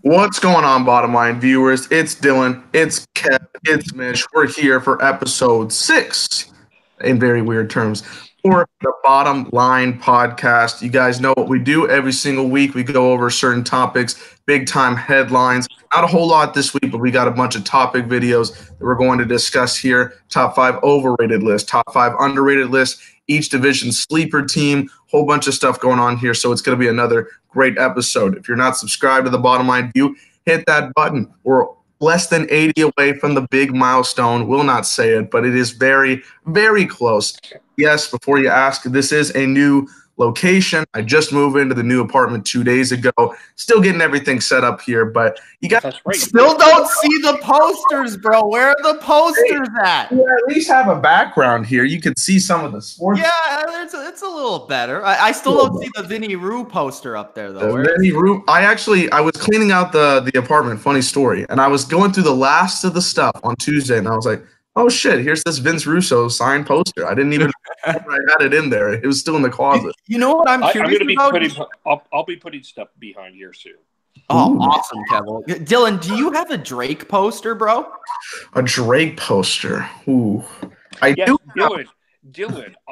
What's going on, Bottom Line viewers? It's Dylan, it's Kev, it's Mitch. We're here for episode 6, in very weird terms, for the Bottom Line Podcast. You guys know what we do every single week. We go over certain topics, big time headlines. Not a whole lot this week, but we got a bunch of topic videos that we're going to discuss here. Top 5 overrated list, top 5 underrated list, each division sleeper team, whole bunch of stuff going on here. So it's going to be another great episode. If you're not subscribed to the Bottom Line View, hit that button. We're less than 80 away from the big milestone. Will not say it, but it is very, very close. Yes, before you ask, this is a new location. I just moved into the new apartment 2 days ago. Still getting everything set up here, but you got still don't see the posters, bro. Where are the posters at? Yeah, at least have a background here. You can see some of the sports. Yeah, it's a little better. I still don't see the Vinny Rue poster up there though. Vinny Rue. I was cleaning out the apartment. Funny story, and I was going through the last of the stuff on Tuesday, and I was like, oh shit, here's this Vince Russo signed poster. I didn't even I had it in there. It was still in the closet. You know what I'm curious about? I'll be putting stuff behind here soon. Oh, awesome, Kevin. Dylan, do you have a Drake poster, bro? A Drake poster. Ooh. I do. Dylan,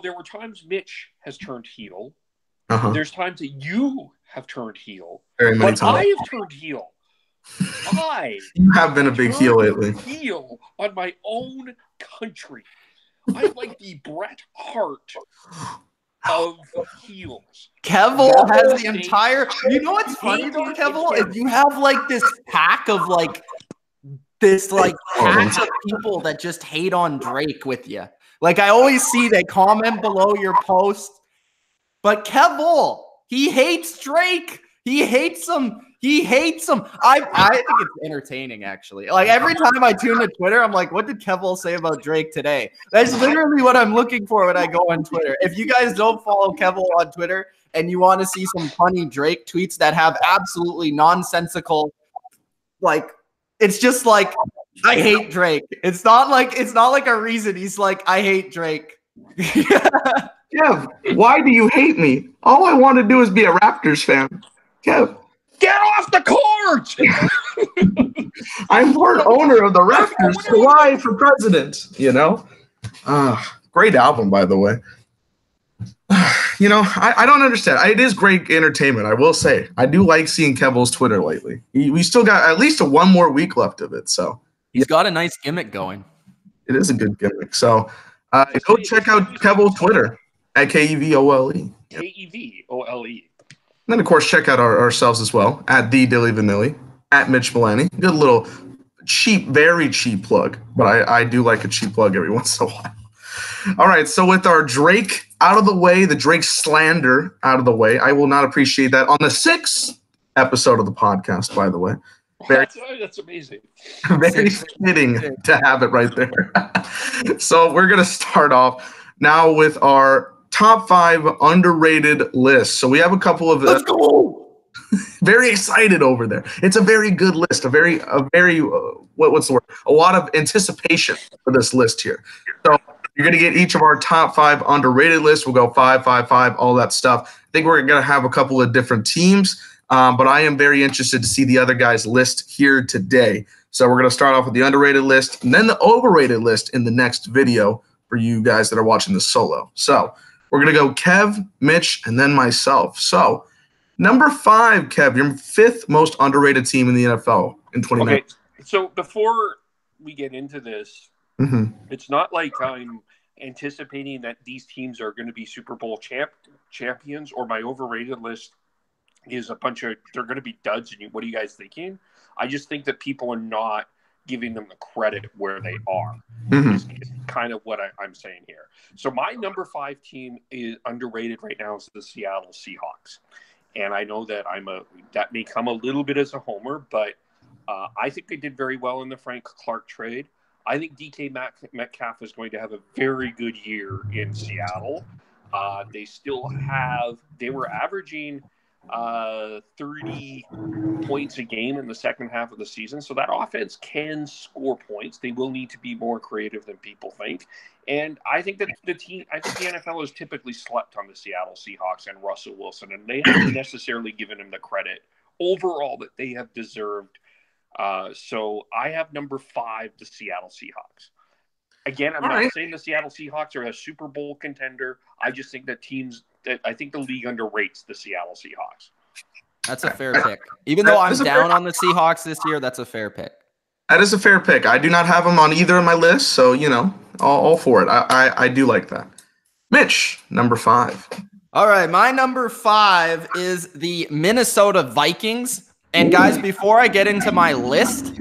there were times Mitch has turned heel. Uh-huh. There's times that you have turned heel. Very many times. I have turned heel. You have been a big heel lately. Heel on my own country. I'm like the Bret Hart of heels. Kevel has the entire. You know what's funny though, Kevel? Is you have like this pack of pack of people that just hate on Drake with you. Like I always see they comment below your post, but Kevel, he hates Drake. He hates him. I think it's entertaining, actually. Like, every time I tune to Twitter, I'm like, what did Kevel say about Drake today? That's literally what I'm looking for when I go on Twitter. If you guys don't follow Kevel on Twitter and you want to see some funny Drake tweets that have absolutely nonsensical, it's just like, I hate Drake. It's not like a reason. He's like, I hate Drake. Kev, why do you hate me? All I want to do is be a Raptors fan. Kev. Get off the court! I'm part owner of the Raptors. Kawhi for president, you know? Great album, by the way. I don't understand. It is great entertainment, I will say. I do like seeing Kevel's Twitter lately. We still got at least one more week left of it, so. He's got a nice gimmick going. It is a good gimmick. So go check out Kevel's Twitter at KEVOLE. KEVOLE. And then, of course, check out ourselves as well, at the Dilly Vanilli, at Mitch Milani. Good little cheap, very cheap plug, but I do like a cheap plug every once in a while. All right, so with our Drake out of the way, the Drake slander out of the way, I will not appreciate that on the 6th episode of the podcast, by the way. That's amazing. Very fitting to have it right there. So we're going to start off now with our top 5 underrated lists. So we have a couple of Let's go. Very excited over there. It's a very good list. A very what's the word? A lot of anticipation for this list here. So you're going to get each of our top 5 underrated lists. We'll go 5, 5, 5, all that stuff. I think we're going to have a couple of different teams, but I am very interested to see the other guys' list here today. So we're going to start off with the underrated list and then the overrated list in the next video for you guys that are watching this solo. So we're going to go Kev, Mitch, and then myself. So, number 5, Kev, your 5th most underrated team in the NFL in 2019. Okay, so before we get into this, It's not like I'm anticipating that these teams are going to be Super Bowl champions, or my overrated list is they're going to be duds. And what are you guys thinking? I just think that people are not giving them the credit where they are. Is kind of what I'm saying here. So my number 5 team is underrated right now is the Seattle Seahawks. And I know that that may come a little bit as a homer, but I think they did very well in the Frank Clark trade. I think DK Metcalf is going to have a very good year in Seattle. They were averaging 30 points a game in the second half of the season. So that offense can score points. They will need to be more creative than people think. And I think that the NFL has typically slept on the Seattle Seahawks and Russell Wilson, and they haven't necessarily given him the credit overall that they have deserved. So I have number 5, the Seattle Seahawks. Again, I'm not saying the Seattle Seahawks are a Super Bowl contender. I just think that I think the league underrates the Seattle Seahawks. That's a fair pick. Even though I'm down on the Seahawks this year, that's a fair pick. That is a fair pick. I do not have them on either of my lists, so, all for it. I do like that. Mitch, number 5. All right, my number 5 is the Minnesota Vikings. And guys, before I get into my list,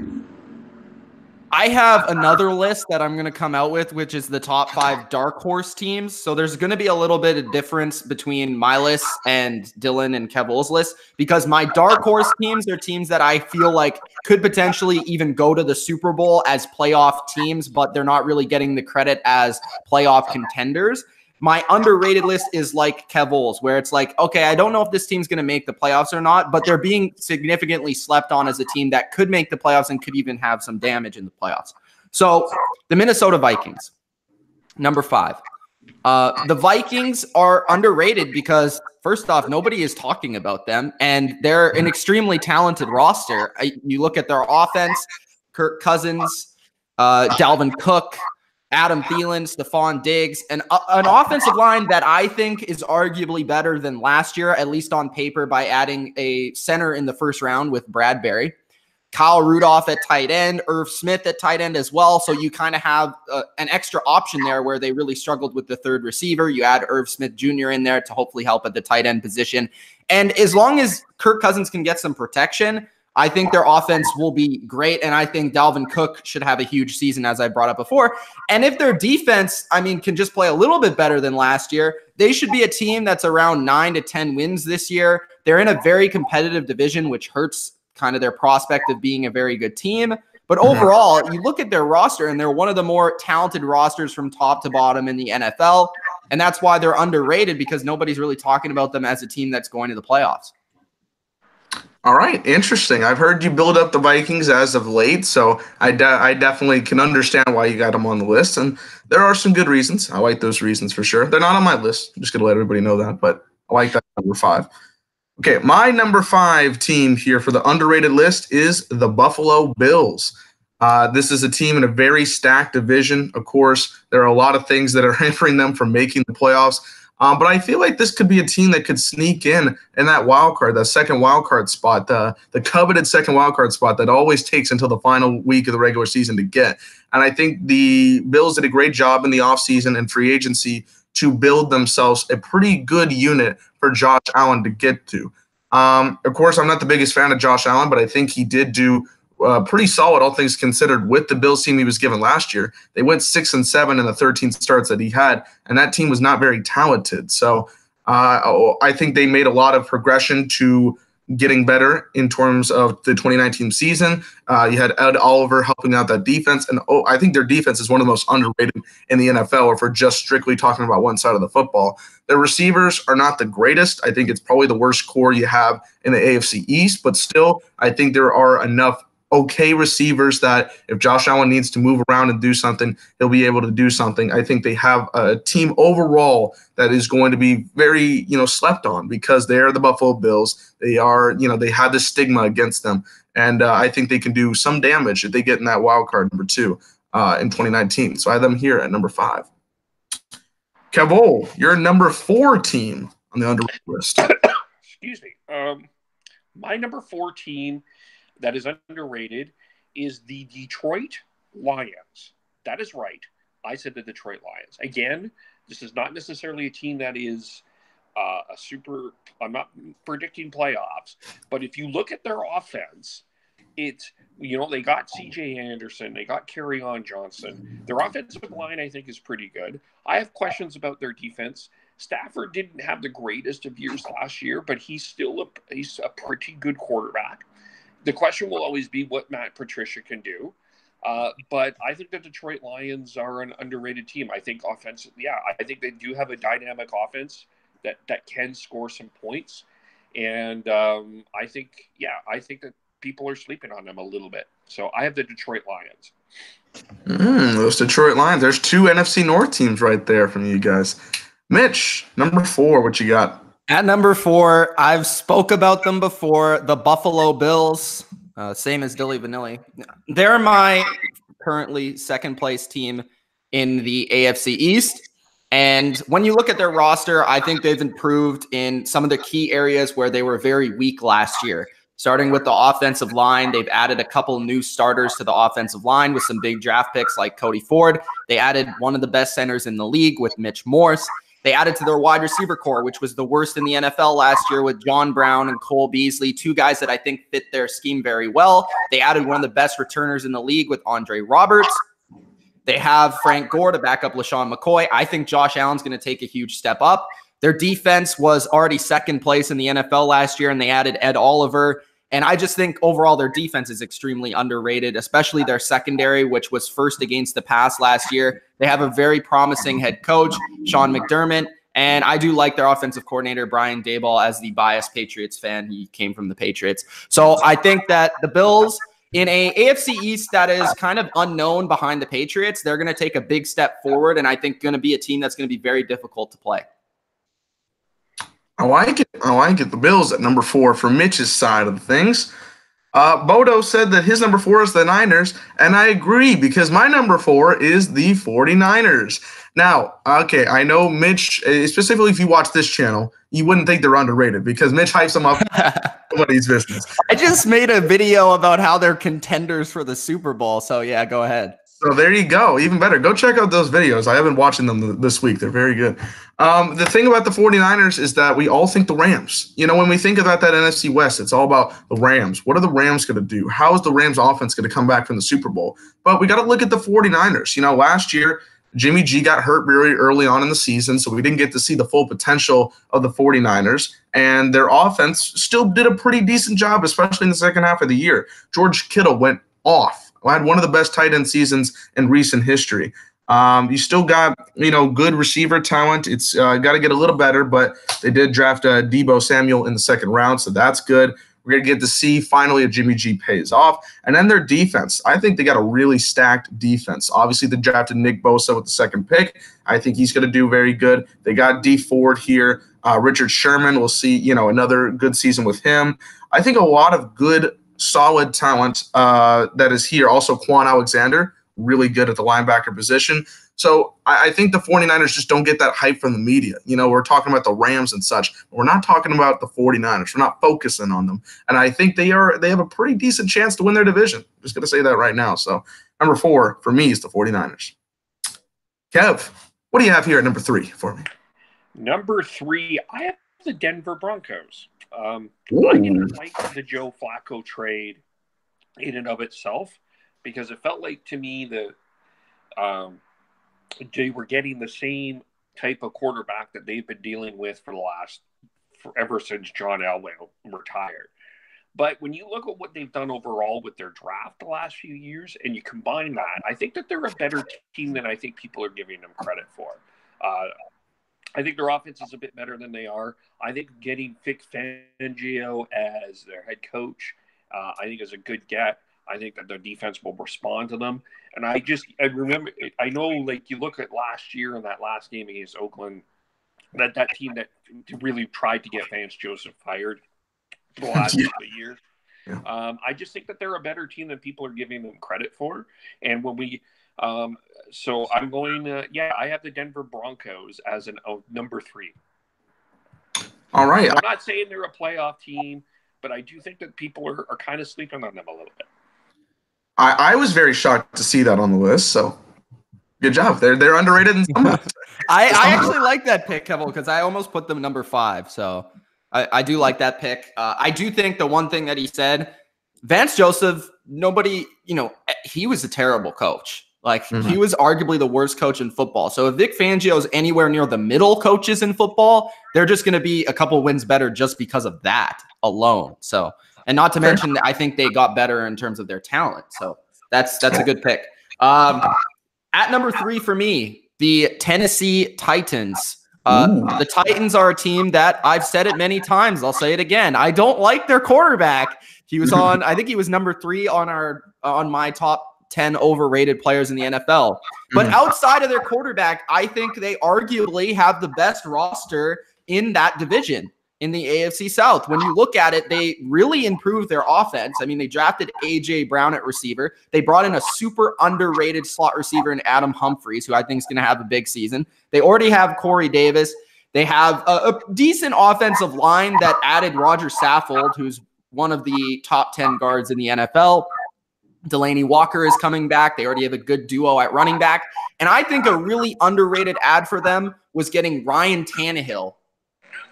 I have another list that I'm going to come out with, which is the top 5 dark horse teams. So there's going to be a little bit of difference between my list and Dylan and Kevil's list, because my dark horse teams are teams that I feel like could potentially even go to the Super Bowl as playoff teams, but they're not really getting the credit as playoff contenders. My underrated list is like Kevil's, where it's like, okay, I don't know if this team's going to make the playoffs or not, but they're being significantly slept on as a team that could make the playoffs and could even have some damage in the playoffs. So the Minnesota Vikings, number 5. The Vikings are underrated because, first off, nobody is talking about them, and they're an extremely talented roster. You look at their offense, Kirk Cousins, Dalvin Cook, Adam Thielen, Stephon Diggs, and an offensive line that I think is arguably better than last year, at least on paper, by adding a center in the first round with Bradbury. Kyle Rudolph at tight end, Irv Smith at tight end as well. So you kind of have an extra option there where they really struggled with the third receiver. You add Irv Smith Jr. in there to hopefully help at the tight end position. And as long as Kirk Cousins can get some protection, I think their offense will be great, and I think Dalvin Cook should have a huge season, as I brought up before. And if their defense, can just play a little bit better than last year, they should be a team that's around 9 to 10 wins this year. They're in a very competitive division, which hurts kind of their prospect of being a very good team. But overall, you look at their roster, and they're one of the more talented rosters from top to bottom in the NFL, and that's why they're underrated, because nobody's really talking about them as a team that's going to the playoffs. All right, interesting. I've heard you build up the Vikings as of late, so I definitely can understand why you got them on the list, and there are some good reasons. I like those reasons for sure. They're not on my list. I'm just going to let everybody know that, but I like that number 5. Okay, my number 5 team here for the underrated list is the Buffalo Bills. This is a team in a very stacked division. Of course, there are a lot of things that are hindering them from making the playoffs. But I feel like this could be a team that could sneak in that wild card, that second wild card spot, the coveted second wild card spot that always takes until the final week of the regular season to get. And I think the Bills did a great job in the offseason and free agency to build themselves a pretty good unit for Josh Allen to get to. Of course, I'm not the biggest fan of Josh Allen, but I think he did do pretty solid, all things considered, with the Bills team he was given last year. They went 6-7 in the 13 starts that he had, and that team was not very talented. So I think they made a lot of progression to getting better in terms of the 2019 season. You had Ed Oliver helping out that defense, and I think their defense is one of the most underrated in the NFL, if we're just strictly talking about one side of the football. Their receivers are not the greatest. I think it's probably the worst core you have in the AFC East, but still, I think there are enough okay receivers that if Josh Allen needs to move around and do something, he'll be able to do something. I think they have a team overall that is going to be very, slept on, because they are the Buffalo Bills. They are, they had this stigma against them. And I think they can do some damage if they get in that wild card number 2 in 2019. So I have them here at number 5. Kevo, your number 4 team on the underrated list. Excuse me. My number 4 team that is underrated is the Detroit Lions. That is right. I said the Detroit Lions. Again, this is not necessarily a team that is I'm not predicting playoffs, but if you look at their offense, it's, they got C.J. Anderson, they got Kerryon Johnson. Their offensive line, I think, is pretty good. I have questions about their defense. Stafford didn't have the greatest of years last year, but he's a pretty good quarterback. The question will always be what Matt Patricia can do. But I think the Detroit Lions are an underrated team. I think offensively, I think they do have a dynamic offense that can score some points. And I think that people are sleeping on them a little bit. So I have the Detroit Lions. Those Detroit Lions. There's 2 NFC North teams right there from you guys. Mitch, number 4, what you got? At number 4, I've spoke about them before, the Buffalo Bills, same as Dilly Vanilli. They're my currently second place team in the AFC East. And when you look at their roster, I think they've improved in some of the key areas where they were very weak last year. Starting with the offensive line, they've added a couple new starters to the offensive line with some big draft picks like Cody Ford. They added one of the best centers in the league with Mitch Morse. They added to their wide receiver core, which was the worst in the NFL last year with John Brown and Cole Beasley, two guys that I think fit their scheme very well. They added one of the best returners in the league with Andre Roberts. They have Frank Gore to back up LaShawn McCoy. I think Josh Allen's going to take a huge step up. Their defense was already second place in the NFL last year, and they added Ed Oliver. And I just think overall their defense is extremely underrated, especially their secondary, which was first against the pass last year. They have a very promising head coach, Sean McDermott, and I do like their offensive coordinator, Brian Daboll, as the biased Patriots fan. He came from the Patriots. So I think that the Bills, in a AFC East that is kind of unknown behind the Patriots, they're going to take a big step forward, and I think going to be a team that's going to be very difficult to play. I like it. The Bills at number 4 for Mitch's side of things. Bodo said that his number 4 is the Niners, and I agree because my number 4 is the 49ers. Now, okay, I know Mitch, specifically if you watch this channel, you wouldn't think they're underrated because Mitch hypes them up. Nobody's business. I just made a video about how they're contenders for the Super Bowl, so yeah, go ahead. So there you go. Even better. Go check out those videos. I haven't watched them this week. They're very good. The thing about the 49ers is that we all think the Rams. You know, when we think about that NFC West, it's all about the Rams. What are the Rams going to do? How is the Rams offense going to come back from the Super Bowl? But we got to look at the 49ers. You know, last year, Jimmy G got hurt very early on in the season, so we didn't get to see the full potential of the 49ers. And their offense still did a pretty decent job, especially in the second half of the year. George Kittle went off. I had one of the best tight end seasons in recent history. You still got, good receiver talent. It's got to get a little better, but they did draft Deebo Samuel in the second round, so that's good. We're going to get to see finally if Jimmy G pays off. And then their defense. I think they got a really stacked defense. Obviously, they drafted Nick Bosa with the second pick. I think he's going to do very good. They got D Ford here. Richard Sherman, we'll see, another good season with him. I think a lot of good solid talent that is here. Also, Quan Alexander, really good at the linebacker position. So I think the 49ers just don't get that hype from the media. We're talking about the Rams and such. But we're not talking about the 49ers. We're not focusing on them. And I think they have a pretty decent chance to win their division. I'm just going to say that right now. So number 4 for me is the 49ers. Kev, what do you have here at number 3 for me? Number 3, I have the Denver Broncos. I didn't like the Joe Flacco trade in and of itself because it felt like to me that they were getting the same type of quarterback that they've been dealing with ever since John Elway retired. But when you look at what they've done overall with their draft the last few years and you combine that, I think that they're a better team than I think people are giving them credit for. I think their offense is a bit better than they are. I think getting Vic Fangio as their head coach, I think is a good get. I think that their defense will respond to them. And I know, like, you look at last year in that last game against Oakland, that team that really tried to get Vance Joseph fired for the last couple of years. Yeah. I just think that they're a better team than people are giving them credit for. And when we so I'm going I have the Denver Broncos as number 3. All right. I'm not saying they're a playoff team, but I do think that people are kind of sleeping on them a little bit. I was very shocked to see that on the list, so good job. They're underrated in some ways. I actually like that pick, Kevin, because I almost put them number 5, so I do like that pick. I do think the one thing that he said, Vance Joseph, he was a terrible coach. Like, he was arguably the worst coach in football. So if Vic Fangio is anywhere near the middle coaches in football, they're just going to be a couple wins better just because of that alone. So, and not to mention, I think they got better in terms of their talent. So that's a good pick. At number 3 for me, the Tennessee Titans. The Titans are a team that I've said it many times. I'll say it again. I don't like their quarterback. He was I think he was number 3 on my top 10 overrated players in the NFL. But outside of their quarterback, I think they arguably have the best roster in that division. in the AFC South. When you look at it, they really improved their offense. I mean, they drafted A.J. Brown at receiver. They brought in a super underrated slot receiver in Adam Humphries, who I think is going to have a big season. They already have Corey Davis. They have a decent offensive line that added Roger Saffold, who's one of the top 10 guards in the NFL. Delaney Walker is coming back. They already have a good duo at running back. And I think a really underrated ad for them was getting Ryan Tannehill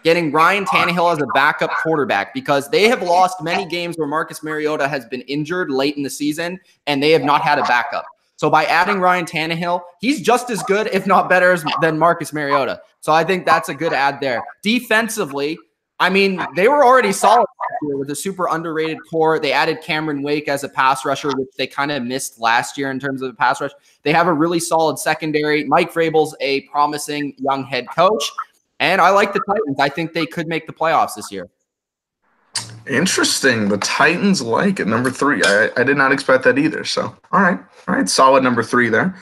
as a backup quarterback, because they have lost many games where Marcus Mariota has been injured late in the season and they have not had a backup. So by adding Ryan Tannehill, he's just as good, if not better, than Marcus Mariota. So I think that's a good ad there. Defensively, I mean, they were already solid with a super underrated core. They added Cameron Wake as a pass rusher, which they kind of missed last year in terms of the pass rush. They have a really solid secondary. Mike Vrabel's a promising young head coach. And I like the Titans. I think they could make the playoffs this year. Interesting. The Titans like at number 3. I did not expect that either. So, all right. Solid number 3 there.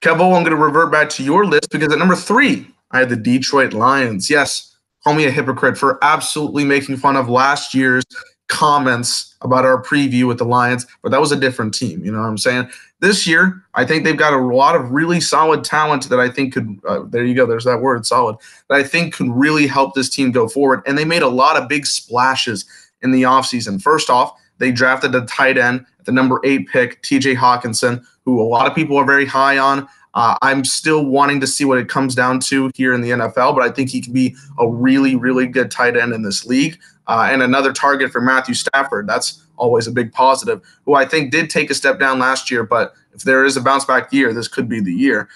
Kevo, I'm going to revert back to your list because at number 3, I had the Detroit Lions. Yes, call me a hypocrite for absolutely making fun of last year's comments about our preview with the Lions, but that was a different team. You know what I'm saying? This year, I think they've got a lot of really solid talent that I think could, there you go, there's that word, solid, that I think could really help this team go forward. And they made a lot of big splashes in the offseason. First off, they drafted a tight end at the number 8 pick, TJ Hawkinson, who a lot of people are very high on. I'm still wanting to see what it comes down to here in the NFL, but I think he can be a really, really good tight end in this league. And another target for Matthew Stafford. That's always a big positive, who I think did take a step down last year, but if there is a bounce back year, this could be the year.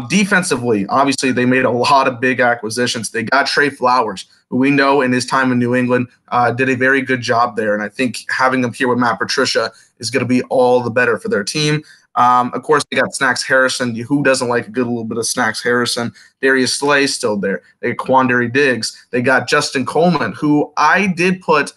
Defensively, obviously, they made a lot of big acquisitions. They got Trey Flowers, who we know in his time in New England did a very good job there. And I think having him here with Matt Patricia is going to be all the better for their team. Of course, they got Snacks Harrison. Who doesn't like a good little bit of Snacks Harrison? Darius Slay still there. They got Quandary Diggs. They got Justin Coleman, who I did put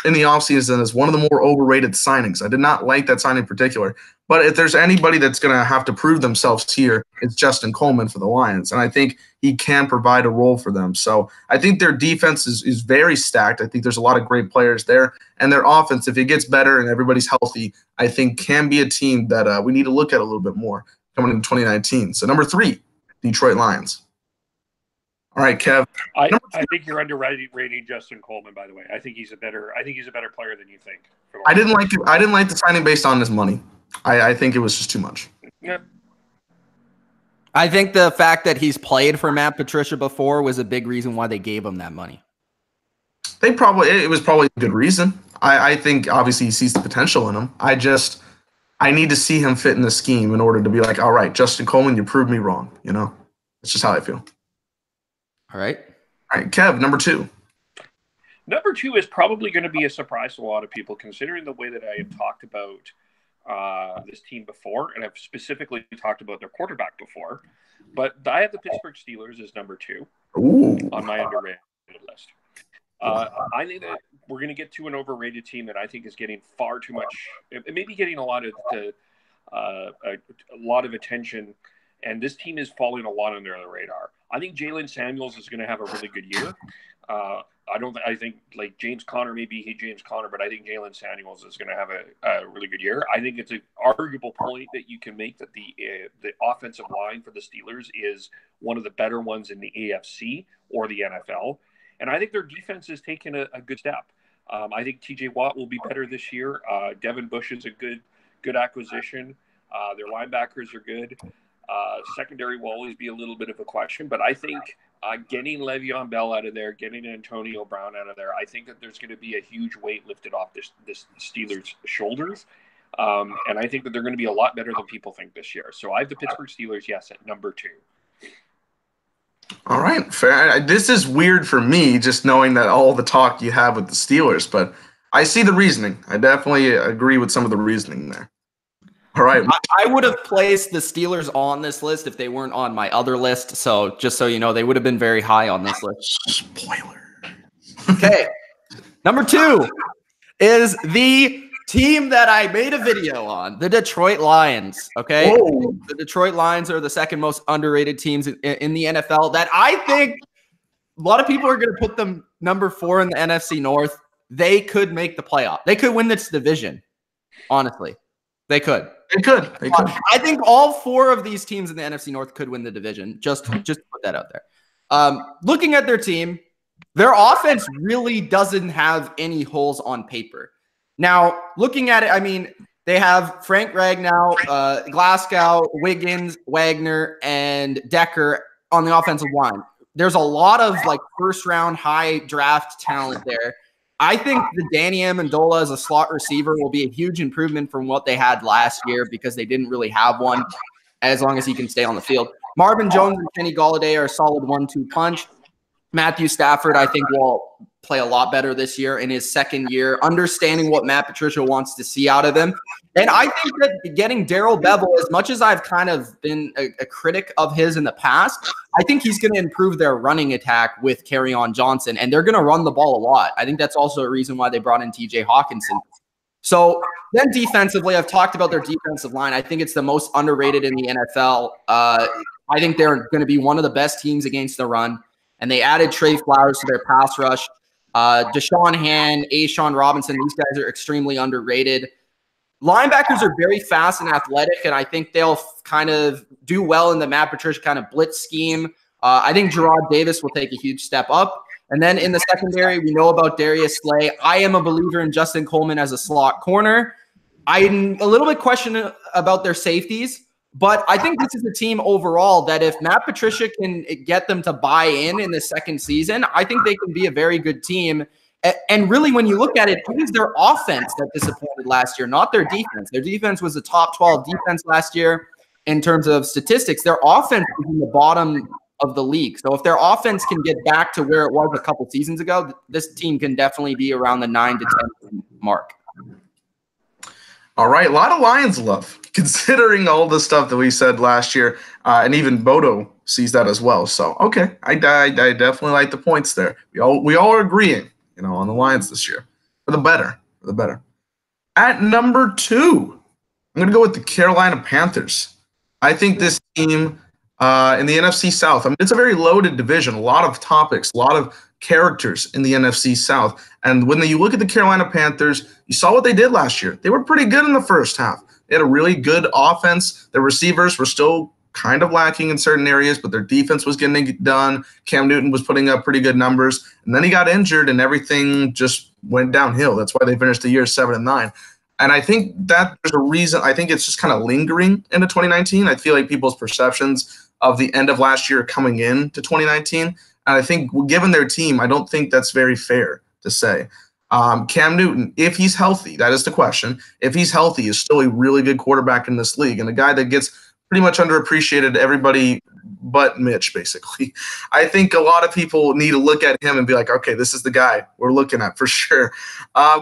in the offseason as one of the more overrated signings. I did not like that signing in particular. But if there's anybody that's going to have to prove themselves here, it's Justin Coleman for the Lions. And I think he can provide a role for them. So I think their defense is very stacked. I think there's a lot of great players there. And their offense, if it gets better and everybody's healthy, I think can be a team that we need to look at a little bit more coming in 2019. So number 3, Detroit Lions. All right, Kev. I think you're underrating Justin Coleman. By the way, I think he's a better player than you think. I didn't like the signing based on his money. I think it was just too much. Yeah. I think the fact that he's played for Matt Patricia before was a big reason why they gave him that money. It was probably a good reason. I think obviously he sees the potential in him. I need to see him fit in the scheme in order to be like, all right, Justin Coleman, you proved me wrong. You know, that's just how I feel. All right, Kev, number 2. Number 2 is probably going to be a surprise to a lot of people, considering the way that I have talked about this team before, and I've specifically talked about their quarterback before. But I have the Pittsburgh Steelers as number 2 on my underrated list. I think that we're going to get to an overrated team that I think is getting far too much, maybe getting a lot of attention, and this team is falling a lot under the radar. I think Jalen Samuels is going to have a really good year. I think like James Conner, maybe James Conner, but I think Jalen Samuels is going to have a really good year. I think it's an arguable point that you can make that the offensive line for the Steelers is one of the better ones in the AFC or the NFL. And I think their defense has taken a good step. I think TJ Watt will be better this year. Devin Bush is a good acquisition. Their linebackers are good. Secondary will always be a little bit of a question, but I think getting Le'Veon Bell out of there, getting Antonio Brown out of there, I think that there's going to be a huge weight lifted off this Steelers' shoulders. And I think that they're going to be a lot better than people think this year. So I have the Pittsburgh Steelers, yes, at number 2. All right, fair. This is weird for me, just knowing that all the talk you have with the Steelers, but I see the reasoning. I definitely agree with some of the reasoning there. All right. I would have placed the Steelers on this list if they weren't on my other list. So just so you know, they would have been very high on this list. Spoiler. Okay. Number 2 is the team that I made a video on, the Detroit Lions. Okay. Whoa. The Detroit Lions are the second most underrated teams in the NFL that I think a lot of people are going to put them number 4 in the NFC North. They could make the playoff. They could win this division. Honestly, they could. They could. I think all 4 of these teams in the NFC North could win the division. Just put that out there. Looking at their team, their offense really doesn't have any holes on paper. Now, looking at it, I mean, they have Frank Ragnow, Glasgow, Wiggins, Wagner, and Decker on the offensive line. There's a lot of like first-round high draft talent there. I think the Danny Amendola as a slot receiver will be a huge improvement from what they had last year because they didn't really have one as long as he can stay on the field. Marvin Jones and Kenny Golladay are a solid 1-2 punch. Matthew Stafford, I think, will play a lot better this year in his second year, understanding what Matt Patricia wants to see out of him. And I think that getting Darrell Bevell, as much as I've kind of been a critic of his in the past, I think he's going to improve their running attack with Kerryon Johnson, and they're going to run the ball a lot. I think that's also a reason why they brought in TJ Hawkinson. So then defensively, I've talked about their defensive line. I think it's the most underrated in the NFL. I think they're going to be one of the best teams against the run. And they added Trey Flowers to their pass rush. Deshaun Hand, Ashawn Robinson, these guys are extremely underrated. Linebackers are very fast and athletic, and I think they'll kind of do well in the Matt Patricia kind of blitz scheme. I think Gerard Davis will take a huge step up. And then in the secondary, we know about Darius Slay. I am a believer in Justin Coleman as a slot corner. I'm a little bit questioning about their safeties. But I think this is a team overall that if Matt Patricia can get them to buy in the second season, I think they can be a very good team. And really, when you look at it, it was their offense that disappointed last year, not their defense. Their defense was a top 12 defense last year in terms of statistics. Their offense was in the bottom of the league. So if their offense can get back to where it was a couple seasons ago, this team can definitely be around the 9 to 10 mark. All right, a lot of Lions love, considering all the stuff that we said last year, and even Bodo sees that as well. So, okay, I definitely like the points there. We all are agreeing, on the Lions this year for the better. At number 2, I'm going to go with the Carolina Panthers. I think this team in the NFC South, I mean, it's a very loaded division, a lot of topics, a lot of characters in the NFC South. And when you look at the Carolina Panthers, you saw what they did last year. They were pretty good in the first half. They had a really good offense. Their receivers were still kind of lacking in certain areas, but their defense was getting it done. Cam Newton was putting up pretty good numbers. And then he got injured and everything just went downhill. That's why they finished the year 7-9. And I think that there's a reason. I think it's just kind of lingering into 2019. I feel like people's perceptions of the end of last year coming into 2019. And I think given their team, I don't think that's very fair to say. Cam Newton, if he's healthy, that is the question. If he's healthy, is still a really good quarterback in this league and a guy that gets pretty much underappreciated, everybody but Mitch, basically. I think a lot of people need to look at him and be like, okay, this is the guy we're looking at for sure.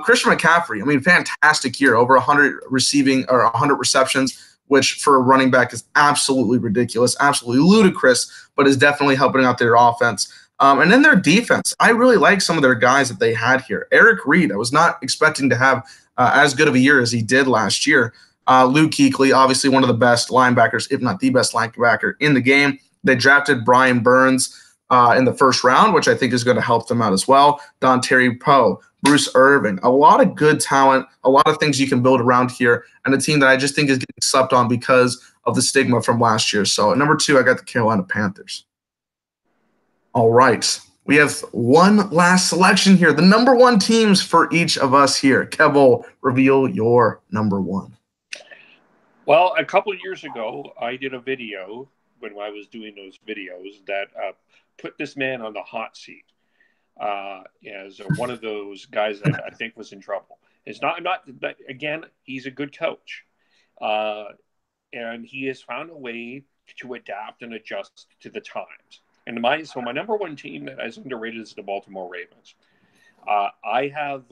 Christian McCaffrey, I mean, fantastic year, over 100 receiving or 100 receptions, which for a running back is absolutely ridiculous, absolutely ludicrous, but is definitely helping out their offense. And then their defense, I really like some of their guys that they had here. Eric Reed, I was not expecting to have as good of a year as he did last year. Luke Kuechly, obviously one of the best linebackers, if not the best linebacker in the game. They drafted Brian Burns in the first round, which I think is going to help them out as well. Don Terry Poe, Bruce Irvin, a lot of good talent, a lot of things you can build around here, and a team that I just think is getting slept on because of the stigma from last year. So at number 2, I got the Carolina Panthers. All right. We have one last selection here. The number 1 teams for each of us here. Kevo, reveal your number 1. Well, a couple of years ago, I did a video when I was doing those videos that put this man on the hot seat as one of those guys that I think was in trouble. Again, he's a good coach. And he has found a way to adapt and adjust to the times. And my number 1 team that is underrated is the Baltimore Ravens. I have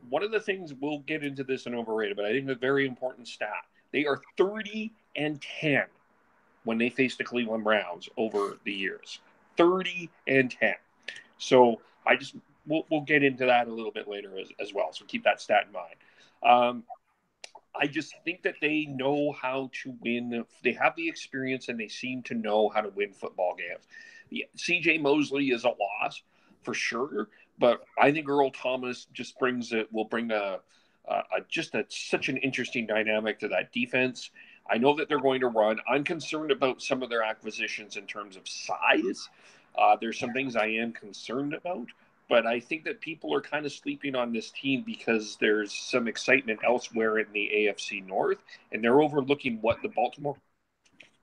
one of the things, we'll get into this and overrated, but I think a very important stat. They are 30-10 when they face the Cleveland Browns over the years. 30-10. So we'll get into that a little bit later as well. So keep that stat in mind. I just think that they know how to win. They have the experience and they seem to know how to win football games. Yeah, C.J. Mosley is a loss for sure, but I think Earl Thomas just will bring such an interesting dynamic to that defense. I know that they're going to run. I'm concerned about some of their acquisitions in terms of size. There's some things I am concerned about, but I think that people are kind of sleeping on this team because there's some excitement elsewhere in the AFC North, and they're overlooking what the Baltimore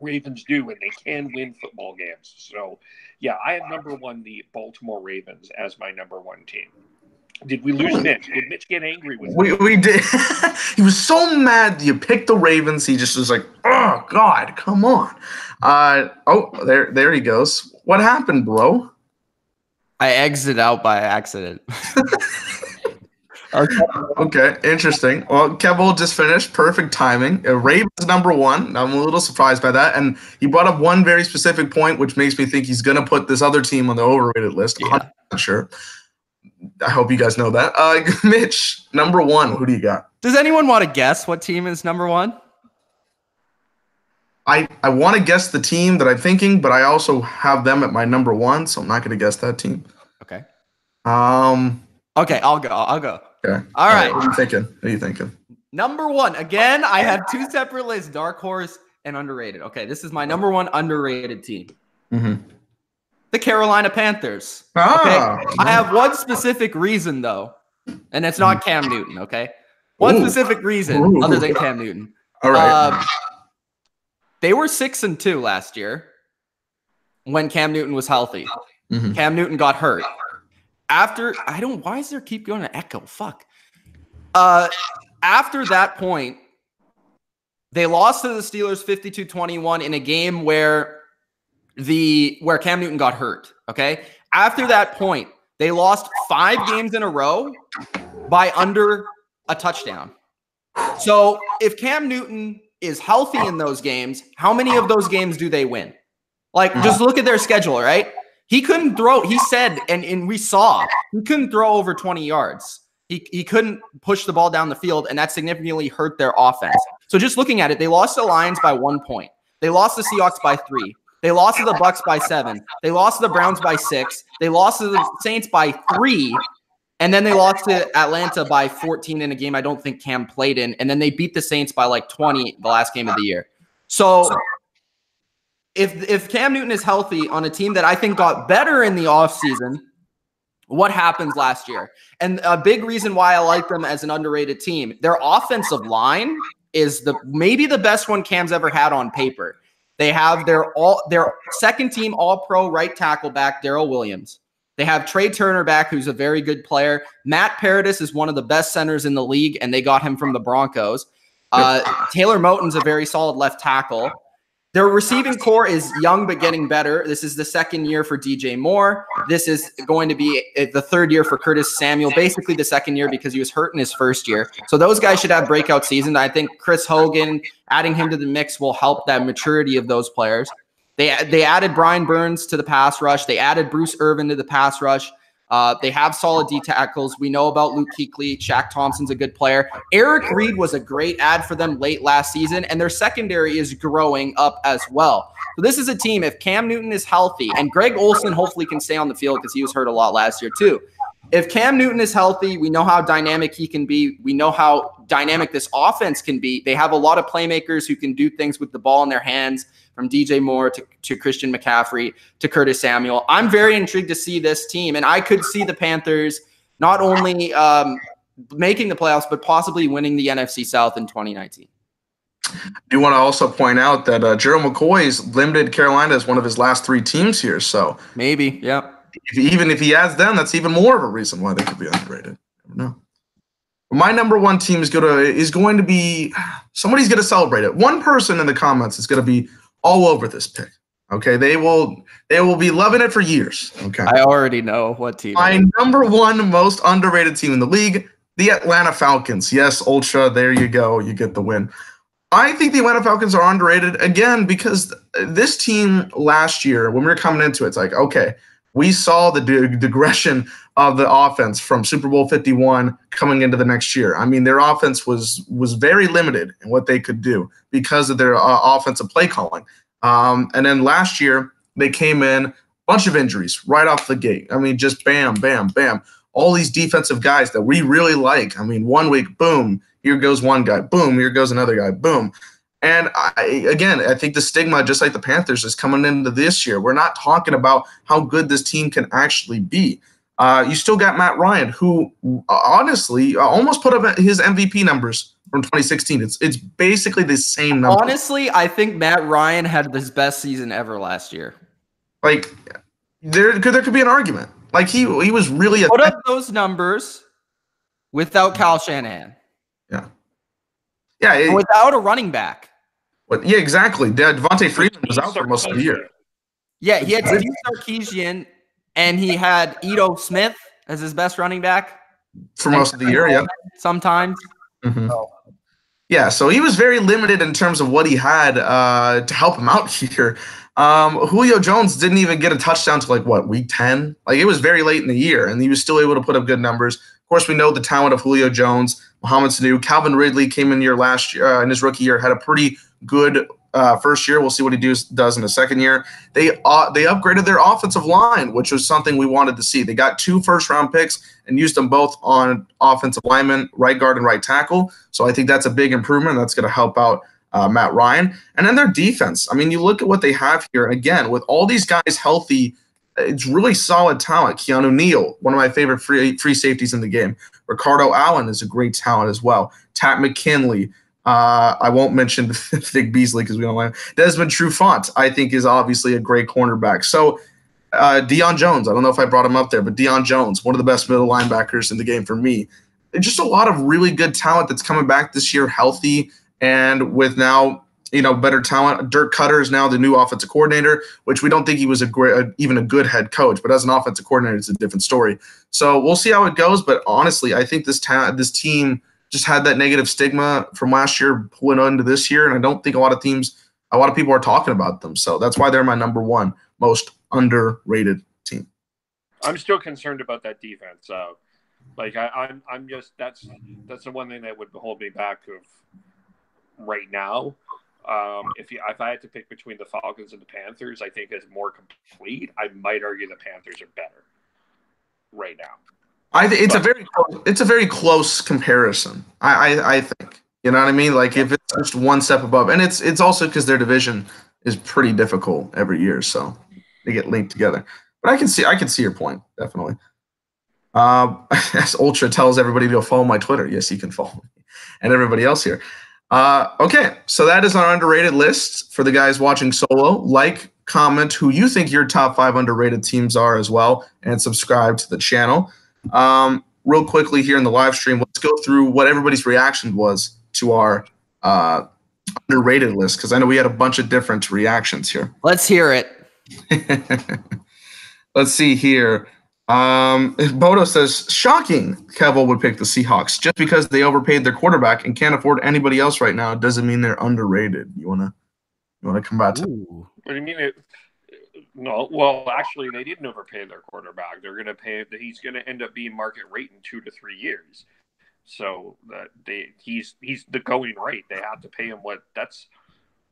Ravens do, and they can win football games. So, yeah, I have number one, the Baltimore Ravens, as my number one team. Did we lose Mitch? Did Mitch get angry with me? We did. He was so mad you picked the Ravens. He just was like, oh, God, come on. There he goes. What happened, bro? I exited out by accident. Okay, interesting. Well, Kevo just finished. Perfect timing. Ravens number one. I'm a little surprised by that. And he brought up one very specific point, which makes me think he's going to put this other team on the overrated list. Yeah. I'm not sure. I hope you guys know that. Mitch, number one. Who do you got? Does anyone want to guess what team is number one? I want to guess the team that I'm thinking, but I also have them at my number one, so I'm not going to guess that team. Okay. Okay, I'll go. Okay. All right. What are you thinking? Number one. Again, I have two separate lists: dark horse and underrated. Okay, this is my number one underrated team. Mm-hmm. The Carolina Panthers. Ah, okay. I have one specific reason though, and it's not Cam Newton. Okay, one specific reason other than Cam Newton. All right. They were 6-2 last year when Cam Newton was healthy. Mm-hmm. Cam Newton got hurt. Why is there keep going to echo? Fuck. After that point, they lost to the Steelers 52-21 in a game where Cam Newton got hurt. Okay. After that point, they lost 5 games in a row by under a touchdown. So if Cam Newton is healthy in those games, how many of those games do they win? Like, just look at their schedule, right? He couldn't throw. He said, and we saw, he couldn't throw over 20 yards. He couldn't push the ball down the field, and that significantly hurt their offense. So just looking at it, they lost the Lions by 1 point. They lost the Seahawks by 3. They lost to the Bucks by 7. They lost to the Browns by 6. They lost to the Saints by 3. And then they lost to Atlanta by 14 in a game I don't think Cam played in. And then they beat the Saints by like 20 the last game of the year. So if Cam Newton is healthy on a team that I think got better in the offseason, what happens last year? And a big reason why I like them as an underrated team, their offensive line is maybe the best one Cam's ever had on paper. They have their second team all-pro right tackle back, Darrell Williams. They have Trey Turner back, who's a very good player. Matt Paradis is one of the best centers in the league, and they got him from the Broncos. Taylor Moton's a very solid left tackle. Their receiving core is young but getting better. This is the second year for DJ Moore. This is going to be the third year for Curtis Samuel, basically the second year because he was hurt in his first year. So those guys should have breakout seasons. I think Chris Hogan, adding him to the mix will help that maturity of those players. They added Brian Burns to the pass rush. They added Bruce Irvin to the pass rush. They have solid D tackles. We know about Luke Kuechly. Shaq Thompson's a good player. Eric Reed was a great add for them late last season, and their secondary is growing up as well. So this is a team, if Cam Newton is healthy, and Greg Olsen hopefully can stay on the field because he was hurt a lot last year too. If Cam Newton is healthy, we know how dynamic he can be. We know how dynamic this offense can be. They have a lot of playmakers who can do things with the ball in their hands, from DJ Moore to Christian McCaffrey to Curtis Samuel. I'm very intrigued to see this team, and I could see the Panthers not only making the playoffs, but possibly winning the NFC South in 2019. I do want to also point out that Gerald McCoy's limited Carolina as one of his last 3 teams here. So maybe, yeah. Even if he adds them, that's even more of a reason why they could be underrated. I don't know. My number one team is going to be somebody's going to celebrate it. One person in the comments is going to be all over this pick. Okay, they will be loving it for years. Okay, I already know what team. My number one most underrated team in the league, the Atlanta Falcons. Yes, Ultra, there you go. You get the win. I think the Atlanta Falcons are underrated again because this team last year, when we were coming into it, it's like, okay, we saw the digression of the offense from Super Bowl 51 coming into the next year. I mean, their offense was very limited in what they could do because of their offensive play calling. And then last year, they came in Bunch of injuries right off the gate. I mean, just bam, bam, bam. All these defensive guys that we really like. I mean, 1 week, boom, here goes one guy. Boom, here goes another guy. Boom. And I think the stigma, just like the Panthers, is coming into this year. We're not talking about how good this team can actually be. You still got Matt Ryan, who honestly almost put up his MVP numbers from 2016. It's basically the same number. Honestly, I think Matt Ryan had his best season ever last year. Like, there could be an argument. Like, he was really put up those numbers without Kyle Shanahan. Yeah, without a running back. Yeah, exactly. Devontae Freeman was out for most of the year. Yeah, he had Steve Sarkisian, and he had Ito Smith as his best running back for most of the year. Yeah, sometimes. Mm-hmm. Yeah, so he was very limited in terms of what he had to help him out here. Julio Jones didn't even get a touchdown to week 10? Like, it was very late in the year, and he was still able to put up good numbers. Of course, we know the talent of Julio Jones, Mohamed Sanu. Calvin Ridley came in last year, in his rookie year, had a pretty good first year. We'll see what he does in the second year. They upgraded their offensive line, which was something we wanted to see. They got 2 first-round picks and used them both on offensive linemen, right guard and right tackle. So I think that's a big improvement. That's going to help out Matt Ryan. And then their defense. I mean, you look at what they have here. Again, with all these guys healthy, it's really solid talent. Keanu Neal, one of my favorite free safeties in the game. Ricardo Allen is a great talent as well. Tat McKinley. I won't mention Vic Beasley because we don't like him. Desmond Trufant, I think, is obviously a great cornerback. So Deion Jones, I don't know if I brought him up there, but Deion Jones, one of the best middle linebackers in the game for me. Just a lot of really good talent that's coming back this year, healthy, and with now better talent. Dirk Cutter is now the new offensive coordinator, which we don't think he was even a good head coach, but as an offensive coordinator, it's a different story. So we'll see how it goes. But honestly, I think this team just had that negative stigma from last year pulling into this year, and I don't think a lot of people are talking about them. So that's why they're my number 1 most underrated team. I'm still concerned about that defense. I'm just that's the one thing that would hold me back right now. If I had to pick between the Falcons and the Panthers, I think is more complete. I might argue the Panthers are better right now. I think it's a very close comparison. I think, you know what I mean. Like, if it's just one step above, and it's also because their division is pretty difficult every year, so they get linked together. But I can see your point, definitely. As Ultra tells everybody to go follow my Twitter. Yes, you can follow me and everybody else here. Okay, so that is our underrated list for the guys watching solo. Like, comment who you think your top 5 underrated teams are as well, and subscribe to the channel. Real quickly here in the live stream, let's go through what everybody's reaction was to our underrated list, because I know we had a bunch of different reactions here. Let's hear it. Let's see here. Bodo says, shocking Kevil would pick the Seahawks. Just because they overpaid their quarterback and can't afford anybody else right now doesn't mean they're underrated. You wanna come back to? What do you mean? No, well, actually, they didn't overpay their quarterback. They're going to pay. He's going to end up being market rate in 2 to 3 years. So he's the going rate. They have to pay him that's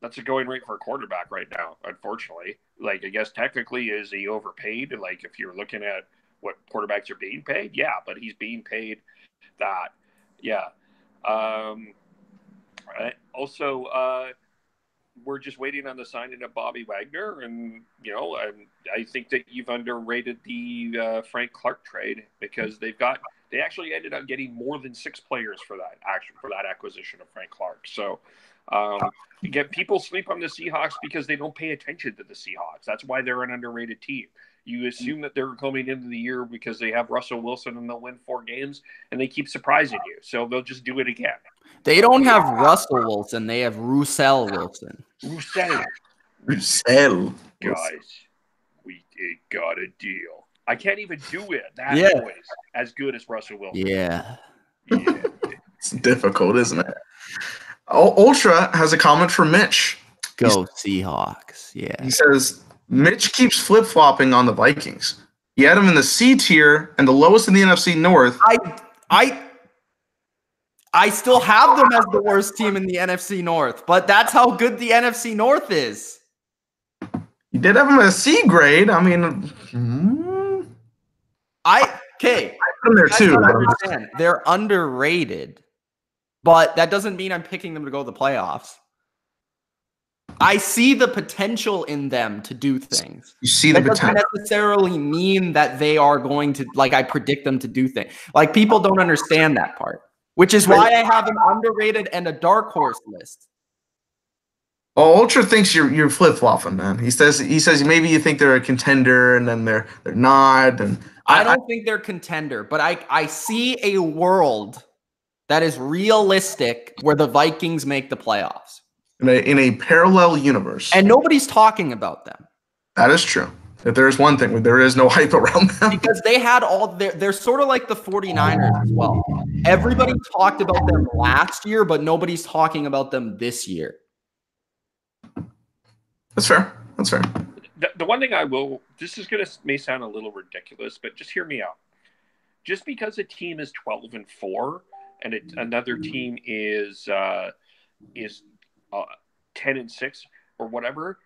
a going rate for a quarterback right now. Unfortunately, I guess technically, is he overpaid? Like, if you're looking at what quarterbacks are being paid, yeah, but he's being paid that. Yeah. Also, we're just waiting on the signing of Bobby Wagner, and I think that you've underrated the Frank Clark trade, because they actually ended up getting more than 6 players for that acquisition of Frank Clark. So again, people sleep on the Seahawks because they don't pay attention to the Seahawks. That's why they're an underrated team. You assume that they're coming into the year because they have Russell Wilson and they'll win 4 games, and they keep surprising you. So they'll just do it again. They don't have Russell Wilson. They have Russell Wilson. Russell. Guys, we got a deal. I can't even do it. That voice as good as Russell Wilson. Yeah. It's difficult, isn't it? Ultra has a comment for Mitch. Go Seahawks. Yeah. He says, Mitch keeps flip-flopping on the Vikings. He had them in the C tier and the lowest in the NFC North. I still have them as the worst team in the NFC North, but that's how good the NFC North is. You did have him a C grade. I mean, I put him there too. Understand, they're underrated, but that doesn't mean I'm picking them to go to the playoffs. I see the potential in them to do things. You see the potential. Doesn't necessarily mean that they are going to, like, I predict them to do things. Like, people don't understand that part, which is why I have an underrated and a dark horse list. Oh, Ultra thinks you're flip flopping, man. He says maybe you think they're a contender and then they're not. And I don't think they're contender, but I see a world that is realistic where the Vikings make the playoffs. In a parallel universe. And nobody's talking about them. That is true. If there is one thing, there is no hype around them. Because they had they're sort of like the 49ers as well. Everybody talked about them last year, but nobody's talking about them this year. That's fair. The one thing this is may sound a little ridiculous, but just hear me out. Just because a team is 12-4 and another team is 10-6 or whatever,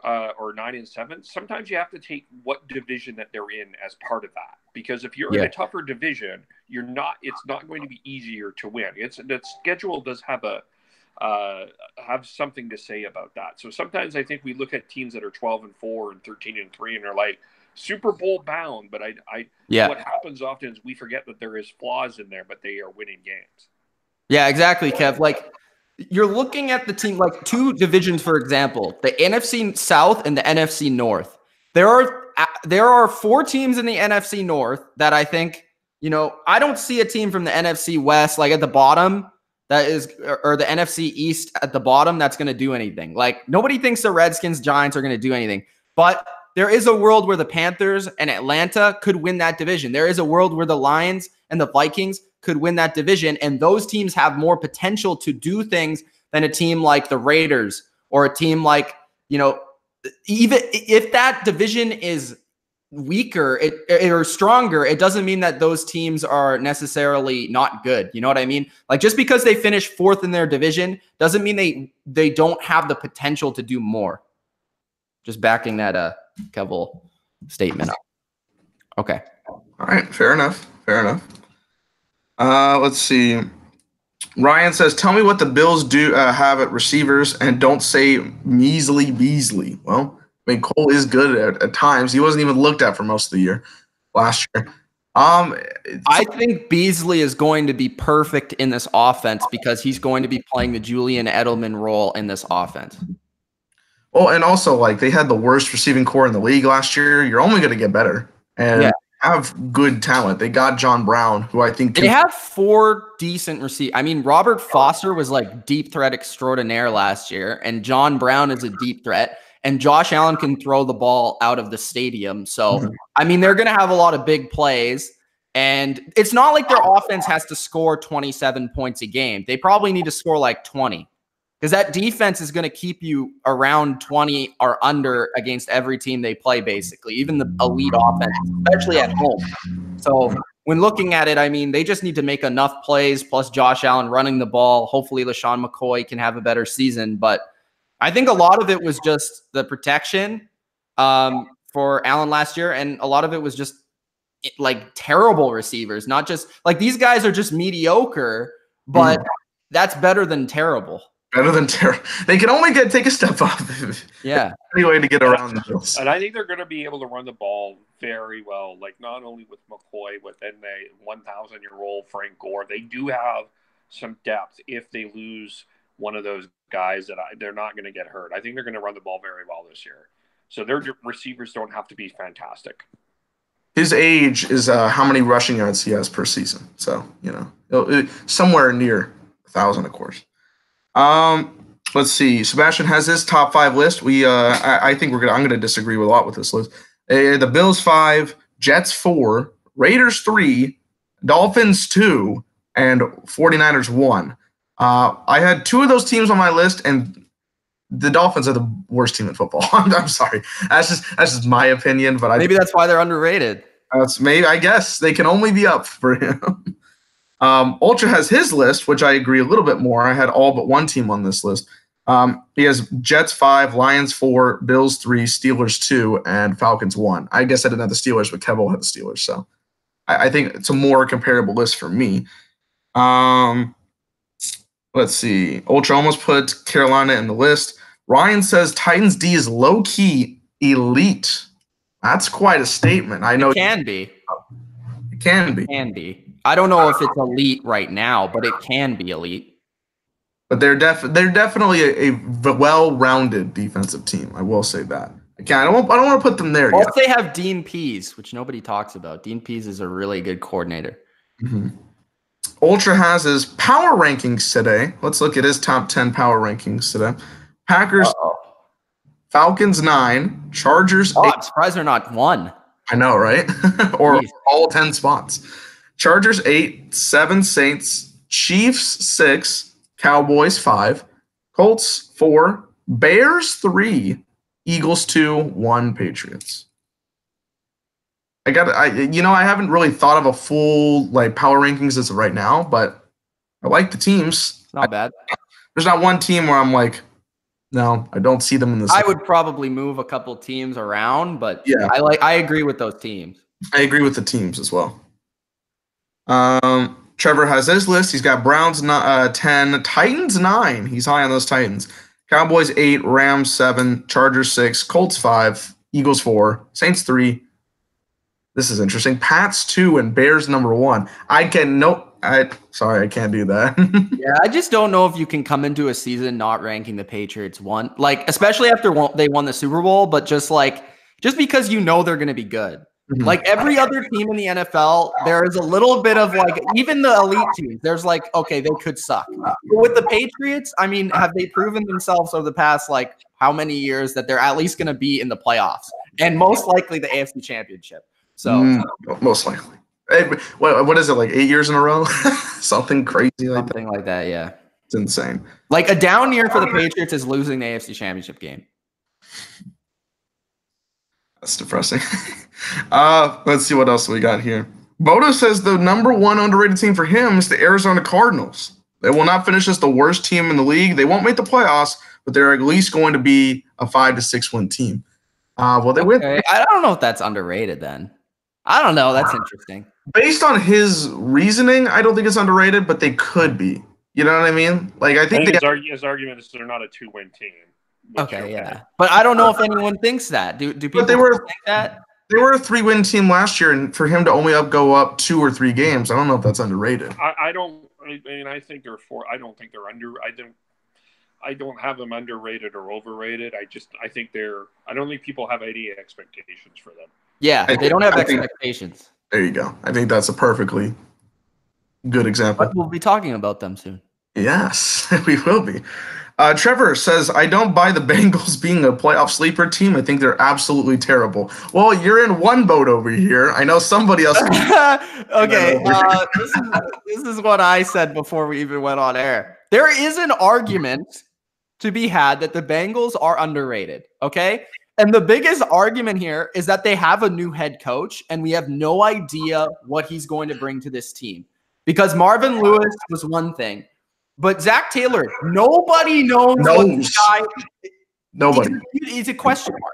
or 9-7. Sometimes you have to take what division that they're in as part of that. Because if you're in a tougher division, it's not going to be easier to win. The schedule does have something to say about that. So sometimes I think we look at teams that are 12-4 and 13-3, and they're like Super Bowl bound. But what happens often is we forget that there is flaws in there, but they are winning games. Yeah, exactly, Kev. Like, you're looking at the team, like two divisions, for example, the NFC South and the NFC North. There are 4 teams in the NFC North that I think, I don't see a team from the NFC West, like at the bottom, or the NFC East at the bottom, that's going to do anything. Like, nobody thinks the Redskins, Giants are going to do anything. But there is a world where the Panthers and Atlanta could win that division. There is a world where the Lions and the Vikings could win that division, and those teams have more potential to do things than a team like the Raiders or a team like, even if that division is weaker or stronger, it doesn't mean that those teams are necessarily not good. You know what I mean? Like, just because they finish 4th in their division doesn't mean they don't have the potential to do more. Just backing that Kevel statement up. Okay. All right. Fair enough. Let's see. Ryan says, tell me what the Bills do have at receivers and don't say measly Beasley. Well, I mean, Cole is good at times. He wasn't even looked at for most of the year last year. I think Beasley is going to be perfect in this offense because he's going to be playing the Julian Edelman role in this offense. Well, and also, like, they had the worst receiving core in the league last year. You're only going to get better. And have good talent. They got John Brown, who I think they have 4 decent receivers. I mean, Robert Foster was like deep threat extraordinaire last year, and John Brown is a deep threat, and Josh Allen can throw the ball out of the stadium. So, I mean, they're going to have a lot of big plays, and it's not like their offense has to score 27 points a game. They probably need to score like 20. Because that defense is going to keep you around 20 or under against every team they play, basically, even the elite offense, especially at home. So when looking at it, I mean, they just need to make enough plays, plus Josh Allen running the ball. Hopefully LaShawn McCoy can have a better season. But I think a lot of it was just the protection for Allen last year, and a lot of it was just like terrible receivers. Not just like these guys are just mediocre, but that's better than terrible. Better than terrible. They can only take a step up. Any way to get around the Bills. And I think they're going to be able to run the ball very well. Like, not only with McCoy, but then the 1,000-year-old Frank Gore. They do have some depth if they lose one of those guys that they're not going to get hurt. I think they're going to run the ball very well this year. So their receivers don't have to be fantastic. His age is how many rushing yards he has per season. So, somewhere near 1,000, of course. Let's see. Sebastian has his top 5 list. I think I'm going to disagree with a lot with this list. The Bills 5, Jets 4, Raiders 3, Dolphins 2, and 49ers 1. I had 2 of those teams on my list, and the Dolphins are the worst team in football. I'm sorry. That's just my opinion, but maybe that's why they're underrated. I guess they can only be up for him. Ultra has his list, which I agree a little bit more. I had all but one team on this list. He has Jets 5, Lions 4, Bills 3, Steelers 2, and Falcons 1. I guess I didn't have the Steelers, but Kevo had the Steelers. So I think it's a more comparable list for me. Let's see. Ultra almost put Carolina in the list. Ryan says Titans D is low-key elite. That's quite a statement. I know it can be. It can be. It can be. I don't know if it's elite right now, but it can be elite. But they're definitely a well-rounded defensive team. I will say that. I don't want to put them there yet. If they have Dean Pease, which nobody talks about. Dean Pease is a really good coordinator. Mm-hmm. Ultra has his power rankings today. Let's look at his top 10 power rankings today. Packers, Falcons 9, Chargers 8. I'm surprised they're not 1. I know, right? Or all 10 spots. Chargers 8, 7 Saints, Chiefs 6, Cowboys 5, Colts 4, Bears 3, Eagles 2, 1 Patriots. I haven't really thought of a full power rankings as of right now, but I like the teams. It's not bad. There's not one team where I'm like, no, I don't see them in this. I would probably move a couple teams around, but yeah, I agree with those teams. I agree with the teams as well. Trevor has his list. He's got Browns 10, Titans 9. He's high on those Titans. Cowboys 8, Rams 7, Chargers 6, Colts 5, Eagles 4, Saints 3. This is interesting. Pats 2 and Bears number 1. I can't do that. Yeah, I just don't know if you can come into a season not ranking the Patriots 1, especially after they won the Super Bowl, but just because they're going to be good. Mm-hmm. Like every other team in the NFL, there is a little bit of even the elite teams, there's okay, they could suck. But with the Patriots, I mean, have they proven themselves over the past how many years that they're at least going to be in the playoffs and most likely the AFC Championship? So most likely. Hey, what is it, 8 years in a row? Something crazy Something like that, yeah. It's insane. A down year for the Patriots is losing the AFC Championship game. That's depressing. Let's see what else we got here. Bodo says the number 1 underrated team for him is the Arizona Cardinals. They will not finish as the worst team in the league. They won't make the playoffs, but they're at least going to be a 5 to 6 win team. They win. I don't know if that's underrated then. I don't know. That's interesting. Based on his reasoning, I don't think it's underrated, but they could be. You know what I mean? I think his argument is they're not a 2-win team. Okay, yeah. But I don't know if anyone thinks that. Do people think that? They were a 3-win team last year, and for him to only go up 2 or 3 games, I don't know if that's underrated. I think they're 4. I don't think they're under. I don't have them underrated or overrated. I don't think people have any expectations for them. Yeah, they don't have expectations. There you go. I think that's a perfectly good example. But we'll be talking about them soon. Yes, we will be. Trevor says, I don't buy the Bengals being a playoff sleeper team. I think they're absolutely terrible. Well, you're in one boat over here. I know somebody else. Okay, this is what I said before we even went on air. There is an argument to be had that the Bengals are underrated, okay? And the biggest argument here is that they have a new head coach, and we have no idea what he's going to bring to this team. Because Marvin Lewis was one thing, but Zach Taylor, nobody knows. What this guy. Nobody. He's a question mark.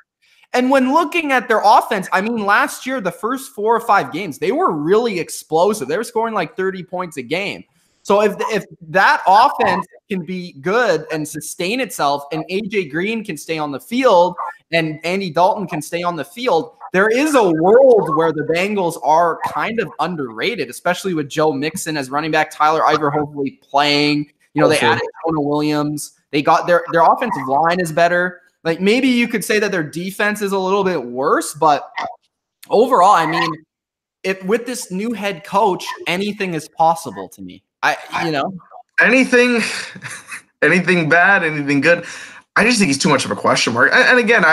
And when looking at their offense, I mean, last year, the first 4 or 5 games, they were really explosive. They were scoring 30 points a game. So if that offense can be good and sustain itself, and AJ Green can stay on the field and Andy Dalton can stay on the field, there is a world where the Bengals are kind of underrated, especially with Joe Mixon as running back, Tyler Eifert hopefully playing. They added Jonah Williams. They got their offensive line is better. Maybe you could say that their defense is a little bit worse, but overall, I mean, with this new head coach, anything is possible to me. Anything bad, anything good. I just think he's too much of a question mark. And again,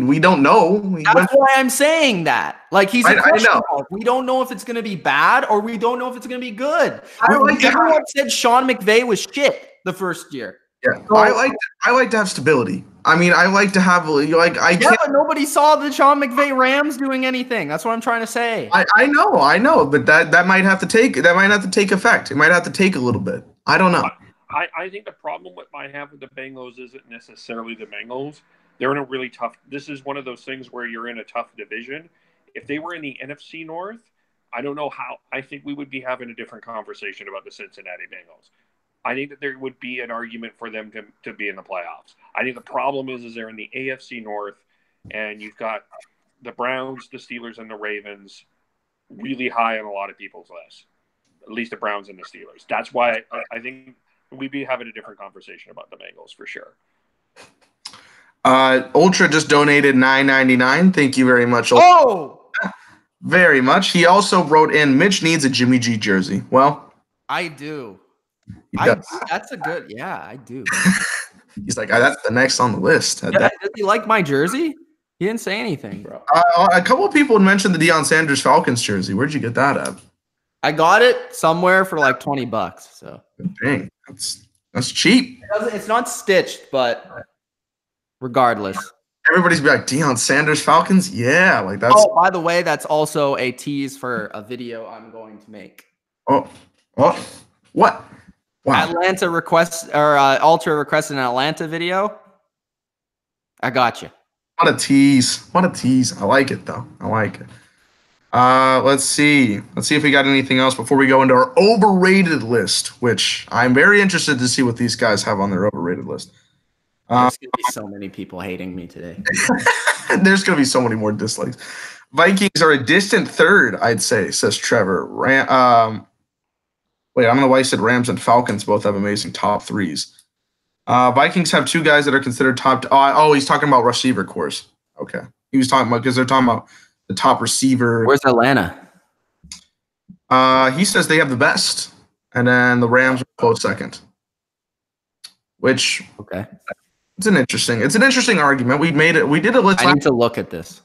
we don't know. That's why I'm saying that. He's a question mark. We don't know if it's going to be bad or we don't know if it's going to be good. Everyone said Sean McVay was shit the first year. Yeah, so, I like to have stability. I mean, I like to have but nobody saw the Sean McVay Rams doing anything. That's what I'm trying to say. I know, but that might have to take effect. It might have to take a little bit. I don't know. I think the problem with I have with the Bengals isn't necessarily the Bengals. They're in a really tough. This is one of those things where you're in a tough division. If they were in the NFC North, I don't know how. I think we would be having a different conversation about the Cincinnati Bengals. I think that there would be an argument for them to be in the playoffs. I think the problem is they're in the AFC North, and you've got the Browns, the Steelers, and the Ravens really high on a lot of people's lists. At least the Browns and the Steelers. That's why I think we'd be having a different conversation about the Bengals for sure. Ultra just donated $9.99. Thank you very much. Oh, very much. He also wrote in, Mitch needs a Jimmy G jersey. Well, I do. That's a good. Yeah, I do. He's like, that's the next on the list. Does he like my jersey? He didn't say anything, bro. A couple of people had mentioned the Deion Sanders Falcons jersey. Where'd you get that at? I got it somewhere for like $20. So dang, that's cheap. It's not stitched, but regardless, everybody's be like, Deion Sanders Falcons, yeah, like that's. Oh, by the way, that's also a tease for a video I'm going to make. Oh, what? Wow. Atlanta requests or Ultra requested an Atlanta video. I got you. What a tease! What a tease! I like it though. I like it. Let's see. Let's see if we got anything else before we go into our overrated list, which I'm very interested to see what these guys have on their overrated list. There's gonna be so many people hating me today. There's gonna be so many more dislikes. Vikings are a distant third, I'd say, says Trevor. Wait, I don't know why he said Rams and Falcons both have amazing top threes. Vikings have two guys that are considered top. He's talking about receiver cores. Okay, he was talking about because they're talking about the top receiver. Where's Atlanta? He says they have the best, and then the Rams are close second. Which it's an interesting argument. We did a list. I need to look at this.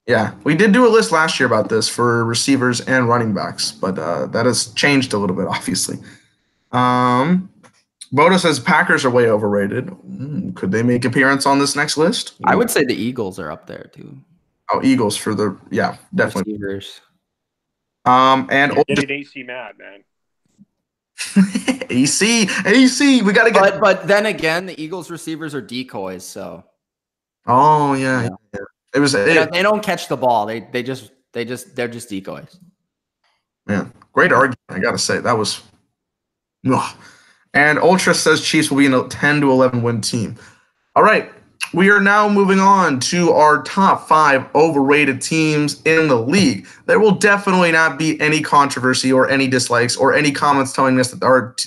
Yeah, we did do a list last year about this for receivers and running backs, but that has changed a little bit, obviously. Bodo says Packers are way overrated. Could they make appearance on this next list? I would say the Eagles are up there too. Oh, Eagles for definitely. Receivers. And you're getting AC mad, man. AC, we gotta get. But then again, the Eagles receivers are decoys, so. Oh yeah. It was. They don't catch the ball. They're just decoys. Man, great argument. I gotta say that was. Ugh. And Ultra says Chiefs will be in a 10 to 11 win team. All right, we are now moving on to our top 5 overrated teams in the league. There will definitely not be any controversy or any dislikes or any comments telling us that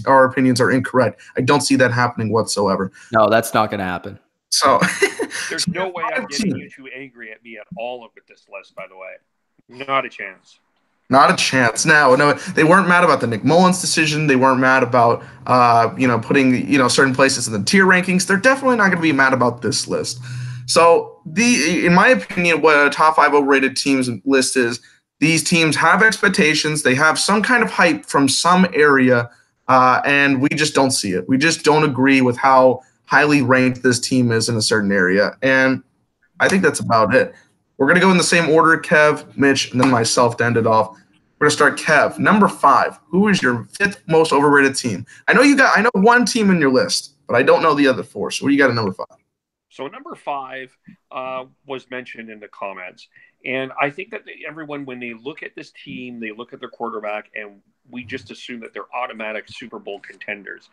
our opinions are incorrect. I don't see that happening whatsoever. No, that's not going to happen. So there's no way I'm getting you two angry at me at all with this list, by the way. Not a chance. Not a chance. No, they weren't mad about the Nick Mullins decision. They weren't mad about, putting, certain places in the tier rankings. They're definitely not going to be mad about this list. So in my opinion, what a top 5 overrated teams list is, these teams have expectations. They have some kind of hype from some area, and we just don't see it. We just don't agree with how highly ranked this team is in a certain area. And I think that's about it. We're going to go in the same order, Kev, Mitch, and then myself to end it off. We're going to start Kev. Number 5. Who is your 5th most overrated team? I know one team in your list, but I don't know the other 4. So what do you got at number 5? So number 5 was mentioned in the comments. And I think that everyone, when they look at this team, they look at their quarterback, and we just assume that they're automatic Super Bowl contenders.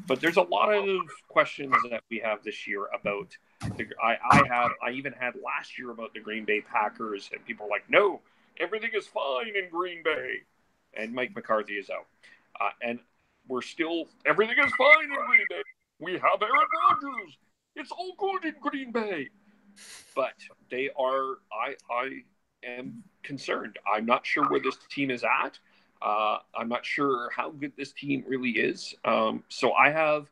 But there's a lot of questions that we have this year about I even had last year about the Green Bay Packers, and people are like, no, everything is fine in Green Bay. And Mike McCarthy is out. And we're still, everything is fine in Green Bay. We have Aaron Rodgers. It's all good in Green Bay. But they are, I am concerned. I'm not sure where this team is at. I'm not sure how good this team really is. So I have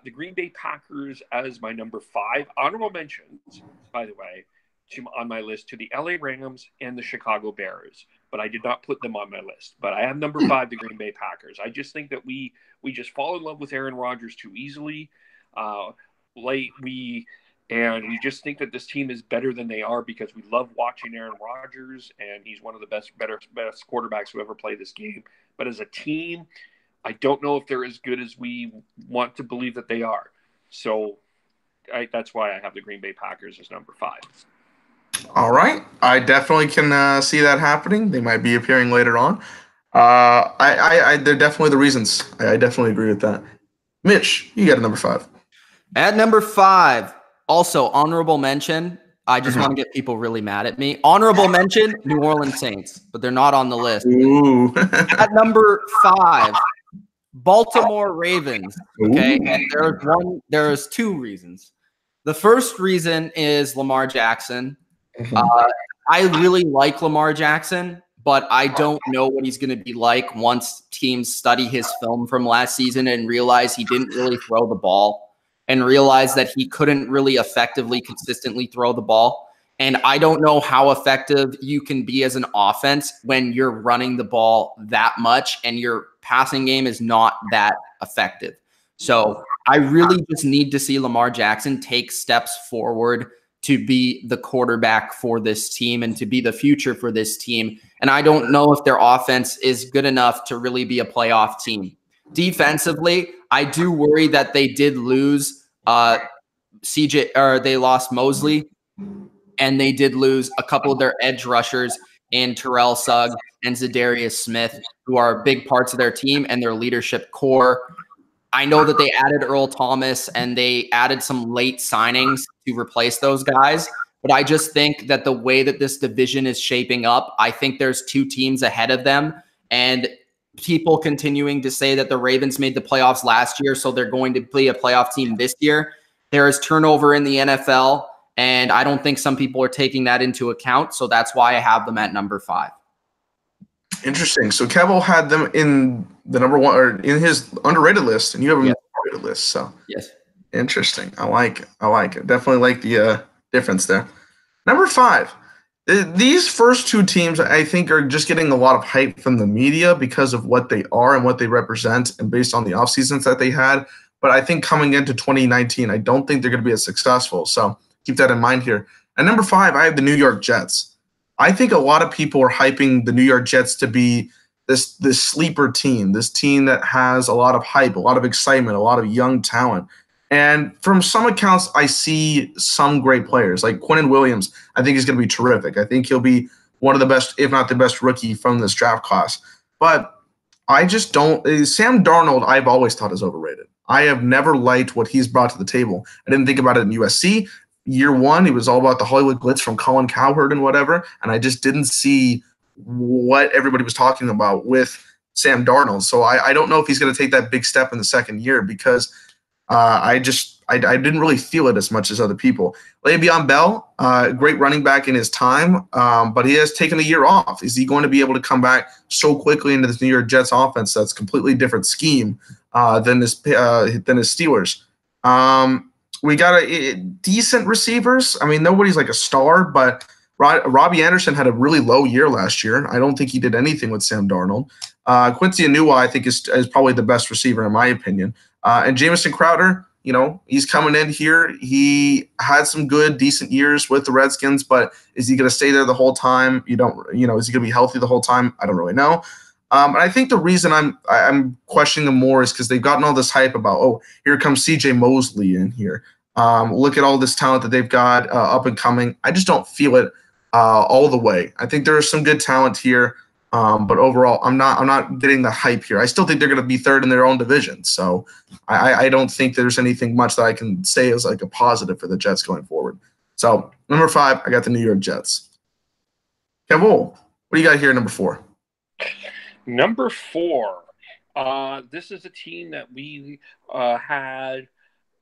the Green Bay Packers as my number 5. Honorable mentions, by the way, on my list to the LA Rams and the Chicago Bears. But I did not put them on my list. But I have number 5, the Green Bay Packers. I just think that we just fall in love with Aaron Rodgers too easily. We just think that this team is better than they are because we love watching Aaron Rodgers, and he's one of the best quarterbacks who ever played this game. But as a team, I don't know if they're as good as we want to believe that they are. So that's why I have the Green Bay Packers as number 5. All right. I definitely can see that happening. They might be appearing later on. They're definitely the reasons. I definitely agree with that. Mitch, you got a number 5. At number 5, also honorable mention. I just want to get people really mad at me. Honorable mention, New Orleans Saints, but they're not on the list. Ooh. At number 5, Baltimore Ravens. Okay, Ooh. and there's 2 reasons. The first reason is Lamar Jackson. I really like Lamar Jackson, but I don't know what he's going to be like once teams study his film from last season and realize he didn't really throw the ball and realize that he couldn't really effectively, consistently throw the ball. And I don't know how effective you can be as an offense when you're running the ball that much and your passing game is not that effective. So I really just need to see Lamar Jackson take steps forward to be the quarterback for this team and to be the future for this team. And I don't know if their offense is good enough to really be a playoff team. Defensively, I do worry that they did lose they lost Mosley, and they did lose a couple of their edge rushers in Terrell Suggs and Zadarius Smith, who are big parts of their team and their leadership core. I know that they added Earl Thomas and they added some late signings to replace those guys, but I just think that the way that this division is shaping up, I think there's 2 teams ahead of them, and people continuing to say that the Ravens made the playoffs last year, so they're going to be a playoff team this year. There is turnover in the NFL, and I don't think some people are taking that into account, so that's why I have them at number 5. Interesting. So Kevo had them in the number 1 or in his underrated list, and you have them in the underrated list. So yes, interesting. I like it. Definitely like the difference there. Number 5. These first 2 teams, I think, are just getting a lot of hype from the media because of what they are and what they represent, and based on the off seasons that they had. But I think coming into 2019, I don't think they're going to be as successful. So keep that in mind here. At number 5, I have the New York Jets. I think a lot of people are hyping the New York Jets to be this sleeper team, this team that has a lot of hype, a lot of excitement, a lot of young talent. And from some accounts, I see some great players like Quinnen Williams. I think he's going to be terrific. I think he'll be one of the best, if not the best rookie from this draft class. But I just don't. Sam Darnold, I've always thought is overrated. I have never liked what he's brought to the table. I didn't think about it in USC. Year 1, it was all about the Hollywood glitz from Colin Cowherd and whatever, and I just didn't see what everybody was talking about with Sam Darnold. So I don't know if he's going to take that big step in the second year because I didn't really feel it as much as other people. Le'Veon Bell, great running back in his time, but he has taken a year off. Is he going to be able to come back so quickly into this New York Jets offense that's a completely different scheme than his Steelers? We got a decent receivers. I mean, nobody's like a star, but Robbie Anderson had a really low year last year. I don't think he did anything with Sam Darnold. Quincy Enunwa, I think, is probably the best receiver in my opinion. And Jamison Crowder, he's coming in here. He had some good, decent years with the Redskins, but is he going to stay there the whole time? Is he going to be healthy the whole time? I don't really know. And I think the reason I'm questioning them more is because they've gotten all this hype about, oh, here comes C.J. Mosley in here. Look at all this talent that they've got up and coming. I just don't feel it all the way. I think there is some good talent here, but overall, I'm not getting the hype here. I still think they're going to be third in their own division. So I don't think there's anything much that I can say is like a positive for the Jets going forward. So number 5, I got the New York Jets. Kevo, what do you got here at number 4? Number 4, this is a team that we had.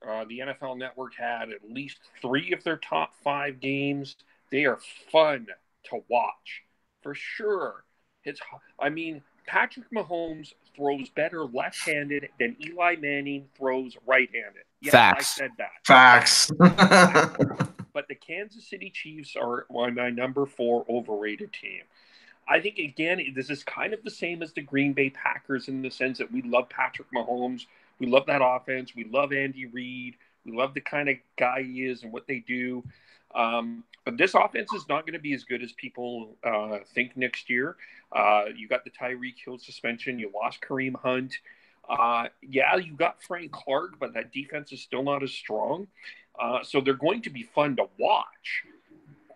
The NFL Network had at least 3 of their top 5 games. They are fun to watch, for sure. Patrick Mahomes throws better left-handed than Eli Manning throws right-handed. Yes, Facts. I said that. Facts. But the Kansas City Chiefs are my number 4 overrated team. I think, again, this is kind of the same as the Green Bay Packers in the sense that we love Patrick Mahomes. We love that offense. We love Andy Reid. We love the kind of guy he is and what they do. But this offense is not going to be as good as people think next year. You got the Tyreek Hill suspension. You lost Kareem Hunt. Yeah, you got Frank Clark, but that defense is still not as strong. So they're going to be fun to watch.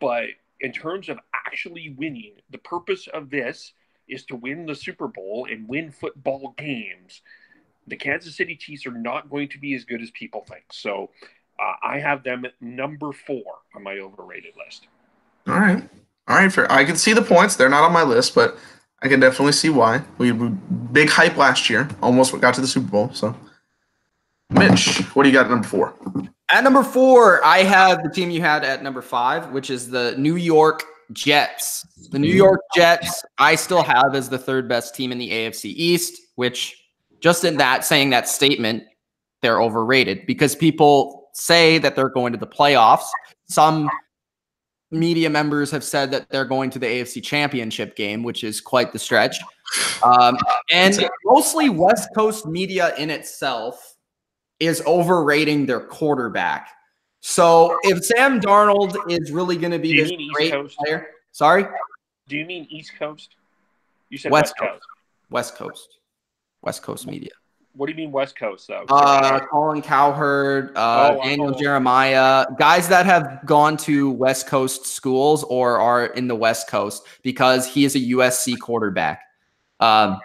But in terms of actually winning, the purpose of this is to win the Super Bowl and win football games. The Kansas City Chiefs are not going to be as good as people think. So I have them at number 4 on my overrated list. All right. All right, fair. I can see the points. They're not on my list, but I can definitely see why. We big hype last year. Almost got to the Super Bowl. So, Mitch, what do you got at number 4? At number 4, I have the team you had at number 5, which is the New York Jets. The New York Jets, I still have as the 3rd best team in the AFC East, which just in that saying that statement, they're overrated because people say that they're going to the playoffs. Some media members have said that they're going to the AFC Championship game, which is quite the stretch. And mostly West Coast media in itself is overrating their quarterback. So if Sam Darnold is really going to be this great player, sorry? Do you mean East Coast? You said West Coast. West Coast. West Coast media. What do you mean West Coast, though? Colin Cowherd, Daniel Jeremiah, guys that have gone to West Coast schools or are in the West Coast because he is a USC quarterback. But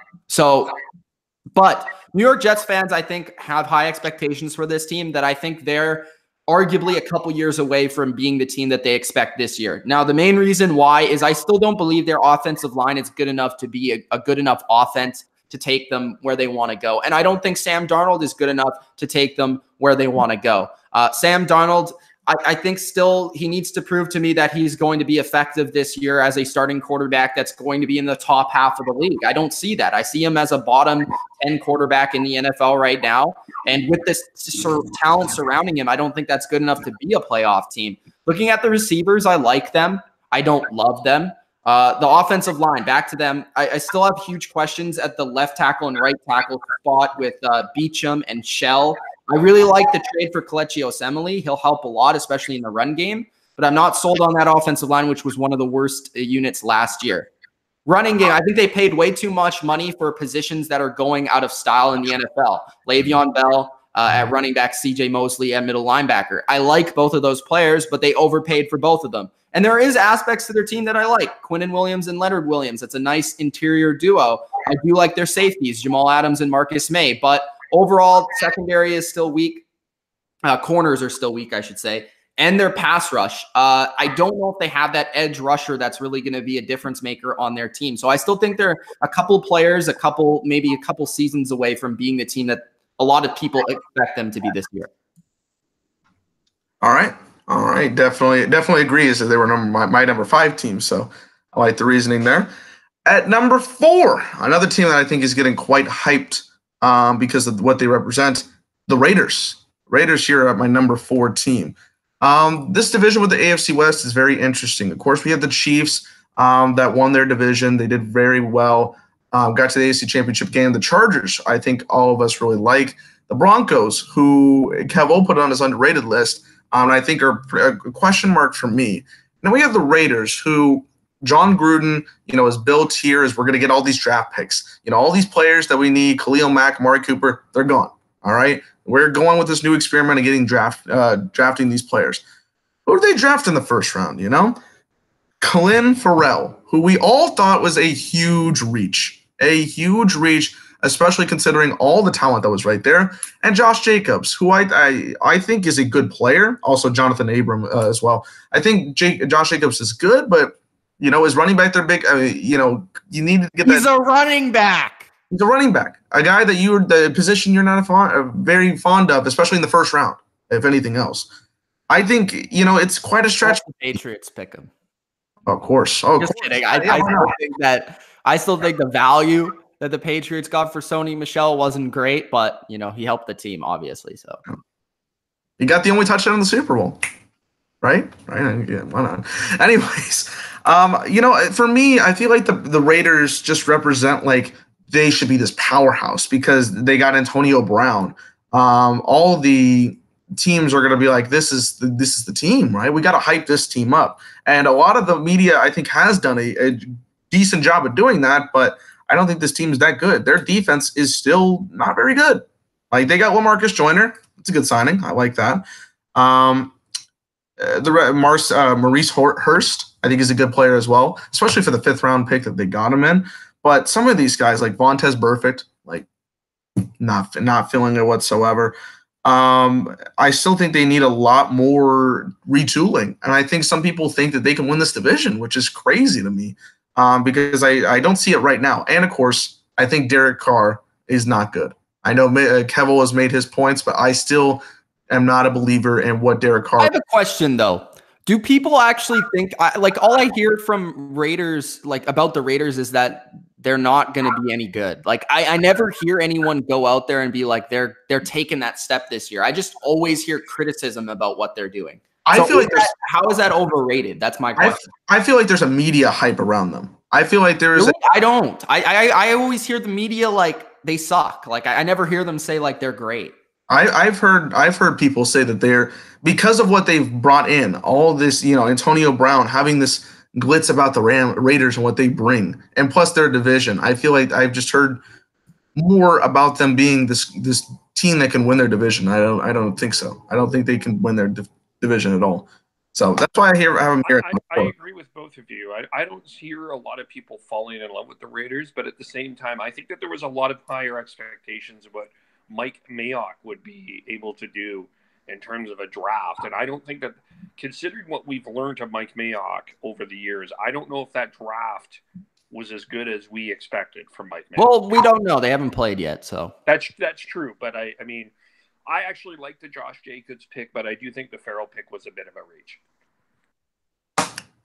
New York Jets fans, I think, have high expectations for this team that I think they're arguably a couple years away from being the team that they expect this year. Now, the main reason why is I still don't believe their offensive line is good enough to be a good enough offense to take them where they want to go. And I don't think Sam Darnold is good enough to take them where they want to go. Sam Darnold, I think still he needs to prove to me that he's going to be effective this year as a starting quarterback that's going to be in the top half of the league. I don't see that. I see him as a bottom 10 quarterback in the NFL right now. And with this sort of talent surrounding him, I don't think that's good enough to be a playoff team. Looking at the receivers, I like them. I don't love them. The offensive line, back to them. I still have huge questions at the left tackle and right tackle spot with Beachum and Shell. I really like the trade for Kelechi Osemele. He'll help a lot, especially in the run game. But I'm not sold on that offensive line, which was one of the worst units last year. Running game, I think they paid way too much money for positions that are going out of style in the NFL. Le'Veon Bell at running back, CJ Mosley at middle linebacker. I like both of those players, but they overpaid for both of them. And there is aspects to their team that I like. Quinnen Williams and Leonard Williams. It's a nice interior duo. I do like their safeties, Jamal Adams and Marcus May. But overall, secondary is still weak. Corners are still weak, I should say. And their pass rush. I don't know if they have that edge rusher that's really going to be a difference maker on their team. So I still think they're a couple players, maybe a couple seasons away from being the team that a lot of people expect them to be this year. All right. Definitely agrees that they were my number 5 team. So I like the reasoning there. At number 4, another team that I think is getting quite hyped because of what they represent, the Raiders. Raiders here are my number 4 team. This division with the AFC West is very interesting. Of course, we have the Chiefs that won their division. They did very well. Got to the AFC Championship game. The Chargers, I think all of us really like. The Broncos, who Kevo put on his underrated list, and I think are a question mark for me. Then we have the Raiders, who John Gruden, is built here as we're going to get all these draft picks. All these players that we need, Khalil Mack, Amari Cooper, they're gone. All right? We're going with this new experiment of getting drafting these players. Who did they draft in the first round, Colin Farrell, who we all thought was a huge reach, especially considering all the talent that was right there, and Josh Jacobs, who I think is a good player. Also, Jonathan Abram as well. I think Josh Jacobs is good, but is running back their big? You need to get that. He's a running back. He's a running back, a guy that the position you're not very fond of, especially in the first round. If anything else, I think it's quite a stretch. The Patriots pick him. Of course. Just kidding. I still think the value that the Patriots got for Sony Michel wasn't great, but he helped the team obviously. So he got the only touchdown in the Super Bowl, right? Yeah, why not? Anyways, for me, I feel like the Raiders just represent they should be this powerhouse because they got Antonio Brown. All the teams are going to be like, this is the team, right? We got to hype this team up. And a lot of the media, I think, has done a decent job of doing that, but I don't think this team is that good. Their defense is still not very good. Like, they got LaMarcus Joyner. It's a good signing. I like that. Maurice Hurst, I think, is a good player as well, especially for the 5th round pick that they got him in. But some of these guys, like Vontez Burfict, like not feeling it whatsoever. I still think they need a lot more retooling, and I think some people think that they can win this division, which is crazy to me, because I don't see it right now. And of course, I think Derek Carr is not good. I know Kevin has made his points, but I still am not a believer in what Derek Carr. I have a question though. Do people actually think, like, all I hear from Raiders, like, about the Raiders, is that they're not going to be any good? Like, I never hear anyone go out there and be like, they're taking that step this year. I just always hear criticism about what they're doing. I feel like how is that overrated? That's my question. I feel like there's a media hype around them. I feel like there is. I don't. I always hear the media like they suck. Like, I never hear them say like they're great. I've heard people say that they're, because of what they've brought in, all this, Antonio Brown having this glitz about the Raiders and what they bring, and plus their division. I feel like I've just heard more about them being this team that can win their division. I don't think so. I don't think they can win their division at all. So that's why I have them here. I agree with both of you. I don't hear a lot of people falling in love with the Raiders, but at the same time, I think that there was a lot of higher expectations of what Mike Mayock would be able to do in terms of a draft. And I don't think that, considering what we've learned of Mike Mayock over the years, I don't know if that draft was as good as we expected from Mike Mayock. Well, we don't know. They haven't played yet, so. That's true. But I mean, I actually like the Josh Jacobs pick, but I do think the Farrell pick was a bit of a reach.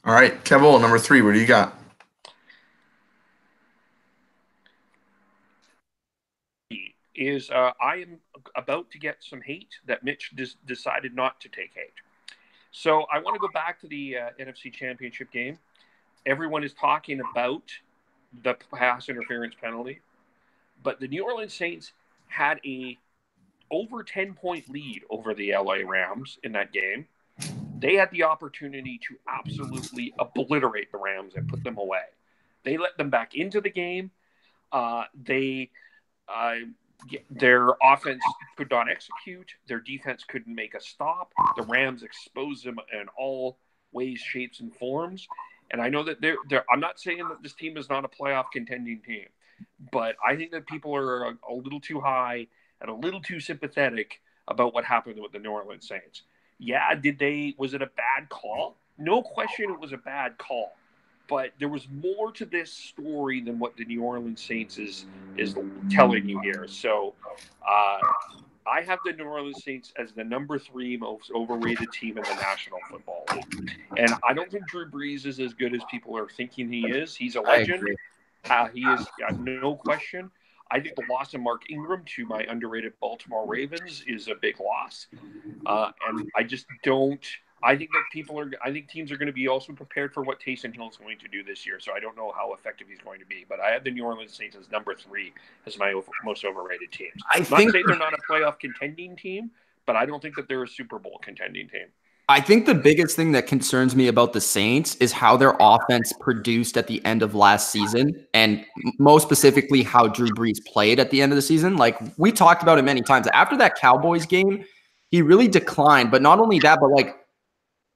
All right, Kevin, number 3, what do you got? Is I am about to get some hate that Mitch decided not to take hate. So I want to go back to the NFC Championship game. Everyone is talking about the pass interference penalty, but the New Orleans Saints had a over 10-point lead over the LA Rams in that game. They had the opportunity to absolutely obliterate the Rams and put them away. They let them back into the game. Their offense could not execute. Their defense couldn't make a stop. The Rams exposed them in all ways, shapes, and forms. And I know that I'm not saying that this team is not a playoff contending team, but I think that people are a little too high and a little too sympathetic about what happened with the New Orleans Saints. Yeah, was it a bad call? No question it was a bad call. But there was more to this story than what the New Orleans Saints is telling you here. So I have the New Orleans Saints as the number 3 most overrated team in the National Football League. And I don't think Drew Brees is as good as people are thinking he is. He's a legend. He is, no question. I think the loss of Mark Ingram to my underrated Baltimore Ravens is a big loss. And I just don't. I think that I think teams are going to be also prepared for what Taysom Hill is going to do this year. So I don't know how effective he's going to be, but I have the New Orleans Saints as number 3 as my most overrated teams. I think they're not a playoff contending team, but I don't think that they're a Super Bowl contending team. I think the biggest thing that concerns me about the Saints is how their offense produced at the end of last season, and most specifically how Drew Brees played at the end of the season. Like, we talked about it many times. After that Cowboys game, he really declined. But not only that, but like,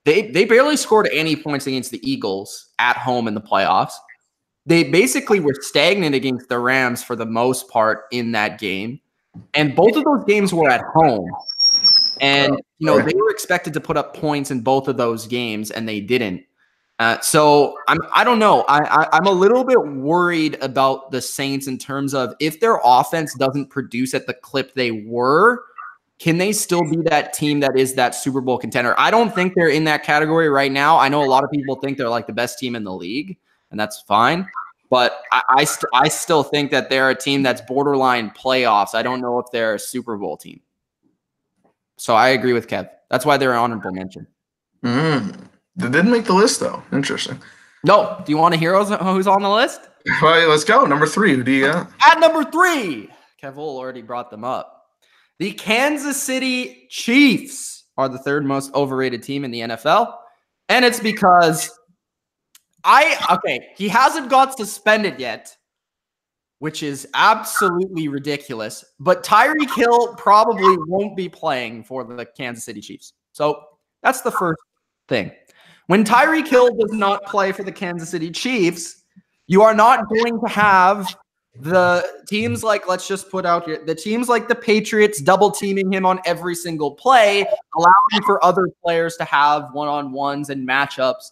They barely scored any points against the Eagles at home in the playoffs. They basically were stagnant against the Rams for the most part in that game. And both of those games were at home. And, they were expected to put up points in both of those games, and they didn't. So I don't know. I'm a little bit worried about the Saints in terms of, if their offense doesn't produce at the clip they were, can they still be that team that is that Super Bowl contender? I don't think they're in that category right now. I know a lot of people think they're like the best team in the league, and that's fine. But I still think that they're a team that's borderline playoffs. I don't know if they're a Super Bowl team. So I agree with Kev. That's why they're an honorable mention. They didn't make the list, though. Interesting. No. Do you want to hear who's on the list? Well, let's go. Number 3. Who do you got? At number 3, Kev already brought them up. The Kansas City Chiefs are the 3rd most overrated team in the NFL. And it's because he hasn't got suspended yet. which is absolutely ridiculous. But Tyreek Hill probably won't be playing for the Kansas City Chiefs. So that's the first thing. When Tyreek Hill does not play for the Kansas City Chiefs, you are not going to have the teams like, let's just put out here, the teams like the Patriots double teaming him on every single play, allowing for other players to have one-on-ones and matchups.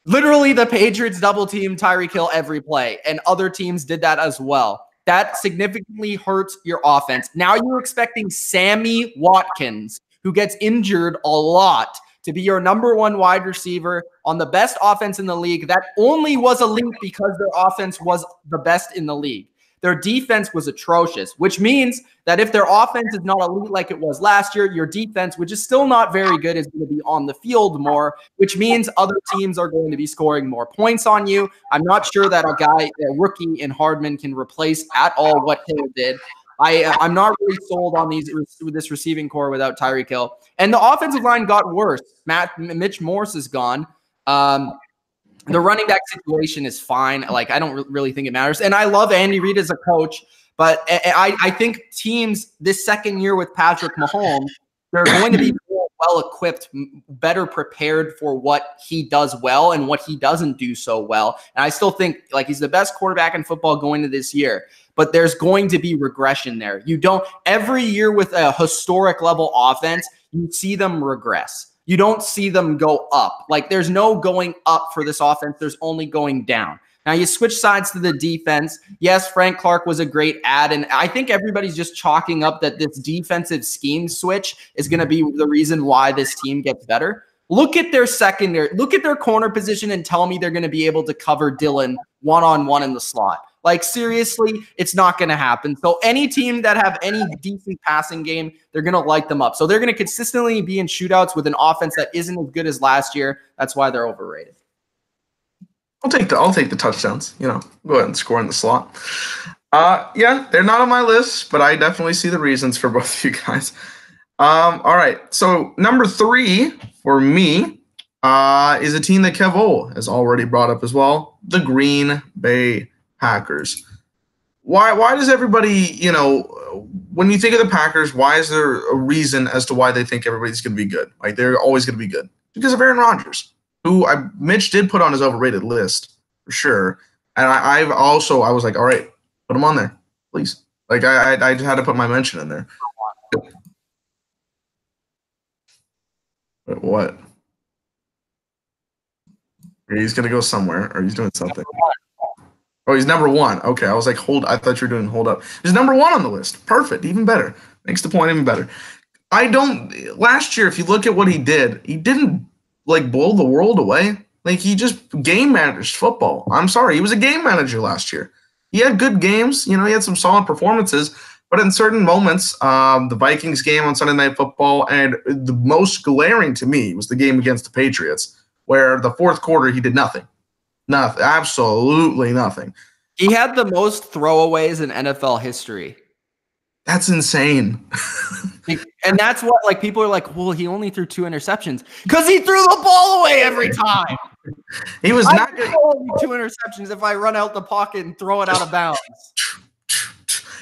Literally, the Patriots double team Tyreek Hill every play, and other teams did that as well. That significantly hurts your offense. Now you're expecting Sammy Watkins, who gets injured a lot, to be your number one wide receiver on the best offense in the league. That only was elite because their offense was the best in the league. Their defense was atrocious, which means that if their offense is not elite like it was last year, your defense, which is still not very good, is going to be on the field more, which means other teams are going to be scoring more points on you. I'm not sure that a rookie in Hardman can replace at all what Hill did. I'm not really sold on this receiving core without Tyreek Hill. And the offensive line got worse. Mitch Morse is gone. The running back situation is fine. Like, I don't really think it matters. And I love Andy Reid as a coach, but I think teams this second year with Patrick Mahomes, they're going to be more well-equipped, better prepared for what he does well and what he doesn't do so well. And I still think, like, he's the best quarterback in football going into this year, but there's going to be regression there. Every year with a historic level offense, you see them regress. You don't see them go up. Like, there's no going up for this offense. There's only going down. Now, you switch sides to the defense. Yes, Frank Clark was a great add, and I think everybody's just chalking up that this defensive scheme switch is going to be the reason why this team gets better. Look at their secondary. Look at their corner position and tell me they're going to be able to cover Dillon one-on-one in the slot. Like, seriously, it's not going to happen. So any team that have any decent passing game, they're going to light them up. So they're going to consistently be in shootouts with an offense that isn't as good as last year. That's why they're overrated. I'll take the touchdowns. Go ahead and score in the slot. Yeah, they're not on my list, but I definitely see the reasons for both of you guys. All right. So number 3 for me is a team that Kev O has already brought up as well, the Green Bay Packers. Why does everybody, when you think of the Packers, why is there a reason as to why they think everybody's going to be good? Like, they're always going to be good because of Aaron Rodgers, who Mitch did put on his overrated list for sure. And I was like, all right, put him on there, please. Like, I had to put my mention in there. But what? He's going to go somewhere, or he's doing something. Oh, he's number 1. Okay, I was like, I thought you were doing hold up. He's number 1 on the list. Perfect, even better. Makes the point even better. Last year, if you look at what he didn't like blow the world away. Like, he just game managed football. I'm sorry, he was a game manager last year. He had good games, he had some solid performances, but in certain moments, the Vikings game on Sunday Night Football, and the most glaring to me was the game against the Patriots, where the fourth quarter he did nothing. Nothing, absolutely nothing. He had the most throwaways in NFL history. That's insane. And that's what, like, people are like, well, he only threw 2 interceptions because he threw the ball away every time. He was not good. Only 2 interceptions if I run out the pocket and throw it out of bounds.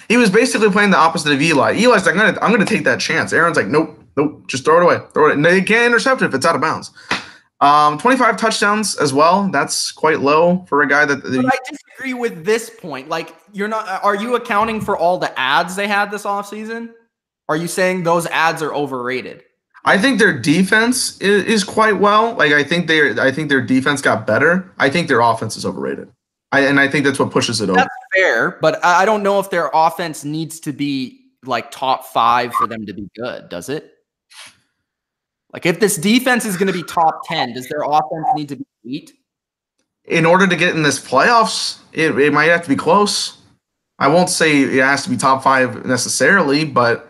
He was basically playing the opposite of Eli. Eli's like, I'm gonna take that chance. Aaron's like, nope, just throw it away. Throw it. No, you can't intercept it if it's out of bounds. 25 touchdowns as well. That's quite low for a guy that. But I disagree with this point. Like, are you accounting for all the ads they had this offseason? Are you saying those ads are overrated? I think their defense is quite well. Like, I think their defense got better. I think their offense is overrated. I think that's what pushes it over. That's fair, but I don't know if their offense needs to be like top 5 for them to be good, does it? Like, if this defense is going to be top 10, does their offense need to be elite? In order to get in this playoffs, it might have to be close. I won't say it has to be top 5 necessarily, but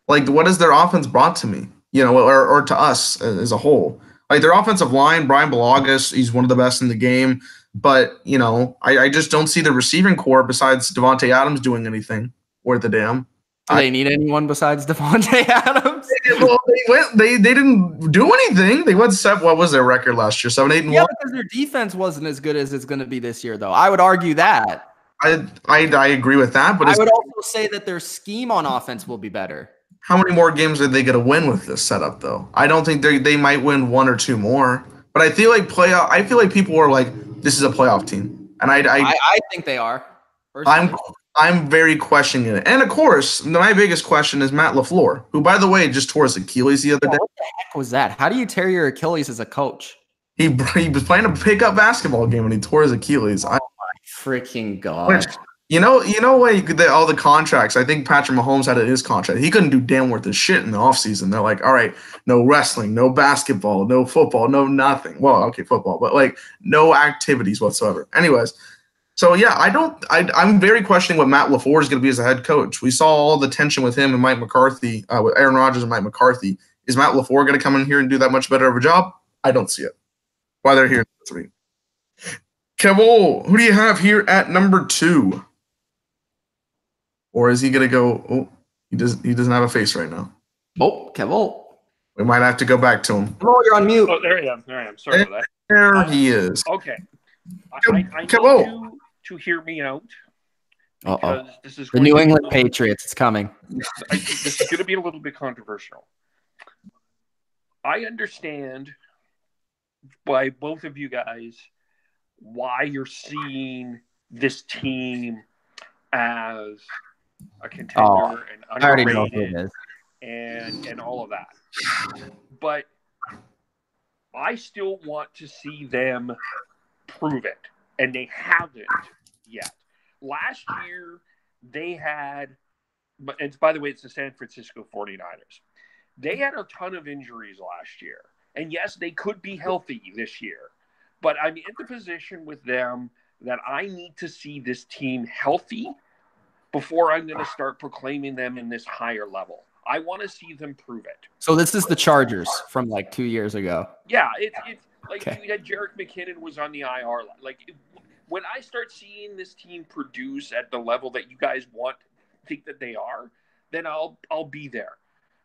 like, what has their offense brought to me? Or to us as a whole. Like, their offensive line, Brian Bulagas, he's one of the best in the game. But, I just don't see the receiving core besides Devontae Adams doing anything worth a damn. Do they need anyone besides Devontae Adams? Well, they didn't do anything. They went 7. What was their record last year? 7-8-1. Yeah, because their defense wasn't as good as it's going to be this year, though. I would argue that. I agree with that, but I would also say that their scheme on offense will be better. how many more games are they going to win with this setup, though? I don't think they might win 1 or 2 more, but I feel like people are like, this is a playoff team, and I think they are. Personally. I'm very questioning it, and of course, my biggest question is Matt LaFleur, who, by the way, just tore his Achilles the other day. What the heck was that? How do you tear your Achilles as a coach? He was playing a pickup basketball game and he tore his Achilles. Oh my freaking god! What all the contracts. I think Patrick Mahomes had it in his contract. He couldn't do damn worth of shit in the offseason. They're like, all right, no wrestling, no basketball, no football, no nothing. Well, okay, football, but like no activities whatsoever. Anyways, so yeah, I'm very questioning what Matt LaFleur is going to be as a head coach. We saw all the tension with him and Mike McCarthy, with Aaron Rodgers and Mike McCarthy. Is Matt LaFleur going to come in here and do that much better of a job? I don't see it. Why they're here with me. Kevol, who do you have here at number 2? Or is he gonna go? Oh, he doesn't have a face right now. Oh, Kevol. We might have to go back to him. Oh, you're on mute. Oh, there I am. Sorry about that. There he is. Okay. I need you to hear me out. Because this is the New England Patriots. It's coming. This is going to be a little bit controversial. I understand by both of you guys why you're seeing this team as a contender and underrated and all of that. But I still want to see them prove it, and they haven't yet. Last year, they had, and by the way, it's the San Francisco 49ers. They had a ton of injuries last year. And yes, they could be healthy this year. But I'm in the position with them that I need to see this team healthy before I'm going to start proclaiming them in this higher level. I want to see them prove it. So this is the Chargers from like 2 years ago. Yeah, it's like we had Jerick McKinnon was on the IR. When I start seeing this team produce at the level that you guys think that they are, then I'll be there.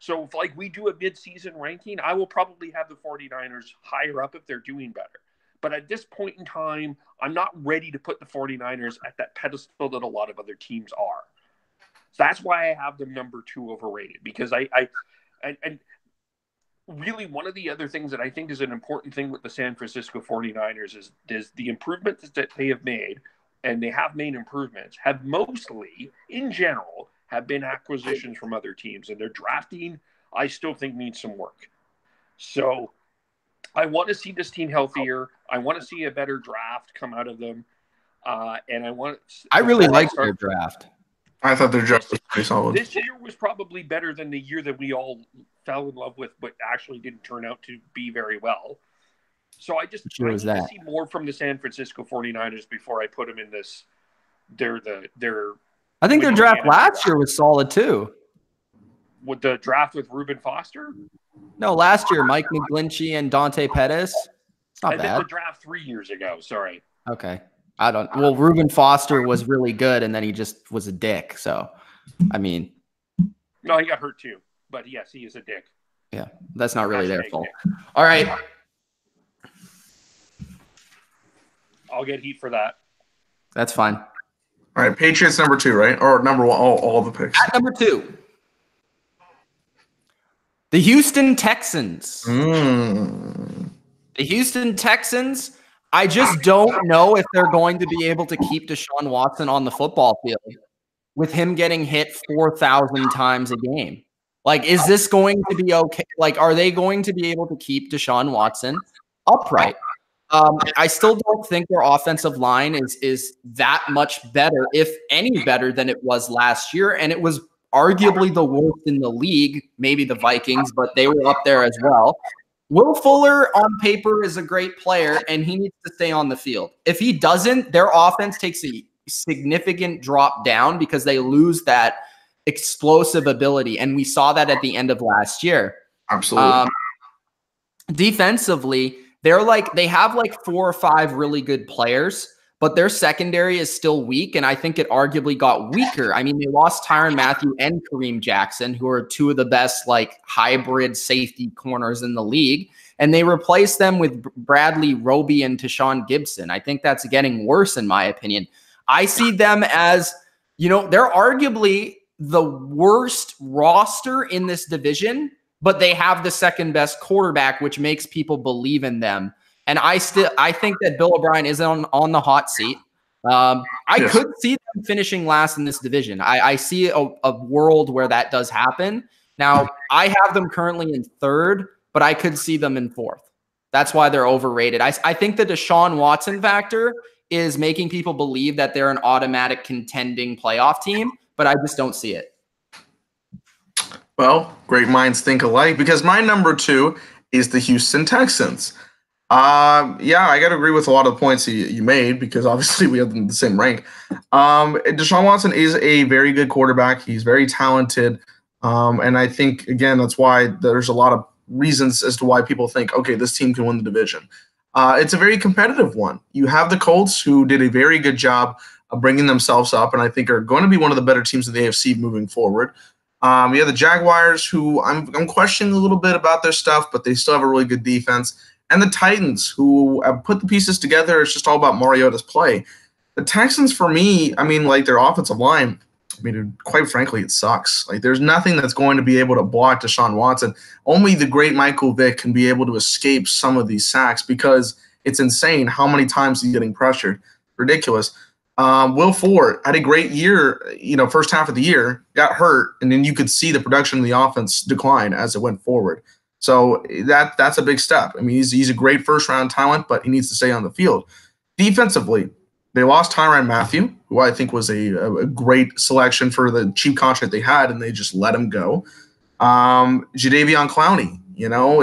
So if we do a mid-season ranking, I will probably have the 49ers higher up if they're doing better. But at this point in time, I'm not ready to put the 49ers at that pedestal that a lot of other teams are. So that's why I have them number 2 overrated, because I really one of the other things that I think is an important thing with the San Francisco 49ers is the improvements that they have made, and they have made improvements, have mostly, in general, have been acquisitions from other teams. And their drafting, I still think, needs some work. So I want to see this team healthier. I want to see a better draft come out of them. And I really liked their draft. I thought their draft was pretty solid. This year was probably better than the year that we all fell in love with, but actually didn't turn out to be very well. So I need to see more from the San Francisco 49ers before I put them in this. I think their draft last year was solid too. With the draft with Reuben Foster? No, last year, Mike McGlinchey and Dante Pettis. It's not bad. I did the draft 3 years ago. Sorry. Okay. Reuben Foster was really good, and then he just was a dick. So, I mean. No, he got hurt too. But yes, he is a dick. Yeah, that's not really their fault. All right. I'll get heat for that. That's fine. All right, Patriots number 2, right? Or number 1, all the picks. At number 2. The Houston Texans. The Houston Texans, I just don't know if they're going to be able to keep Deshaun Watson on the football field with him getting hit 4,000 times a game. Is this going to be okay? Are they going to be able to keep Deshaun Watson upright? I still don't think their offensive line is that much better, if any better, than it was last year. And it was arguably the worst in the league, maybe the Vikings, but they were up there as well. Will Fuller on paper is a great player, and he needs to stay on the field. If he doesn't, their offense takes a significant drop down because they lose that explosive ability. And we saw that at the end of last year. Absolutely. Defensively, they have 4 or 5 really good players, but their secondary is still weak, and I think it arguably got weaker. I mean, they lost Tyrann Mathieu and Kareem Jackson, who are 2 of the best hybrid safety corners in the league, and they replaced them with Bradley Roby and Tashawn Gibson. I think that's getting worse, in my opinion. I see them as, they're arguably the worst roster in this division, but they have the second best quarterback, which makes people believe in them. And I think that Bill O'Brien is on the hot seat. I could see them finishing last in this division. I see a world where that does happen. Now, I have them currently in third, but I could see them in fourth. That's why they're overrated. I think the Deshaun Watson factor is making people believe that they're an automatic contending playoff team, but I just don't see it. Well, great minds think alike, because my number 2 is the Houston Texans. Yeah, I got to agree with a lot of the points you made, because obviously we have them in the same rank. Deshaun Watson is a very good quarterback. He's very talented. And I think, again, that's why there's a lot of reasons as to why people think, okay, this team can win the division. It's a very competitive one. You have the Colts, who did a very good job of bringing themselves up, and I think are going to be one of the better teams in the AFC moving forward. You have the Jaguars, who I'm questioning a little bit about their stuff, but they still have a really good defense. And the Titans, who have put the pieces together. It's just all about Mariota's play. The Texans, for me, their offensive line, quite frankly, it sucks. There's nothing that's going to be able to block Deshaun Watson. Only the great Michael Vick can be able to escape some of these sacks, because it's insane how many times he's getting pressured. Ridiculous. Will Ford had a great year, first half of the year, got hurt, and then you could see the production of the offense decline as it went forward. So that's a big step. He's a great first-round talent, but he needs to stay on the field. Defensively, they lost Tyrann Mathieu, who I think was a great selection for the cheap contract they had, and they just let him go. Jadeveon Clowney,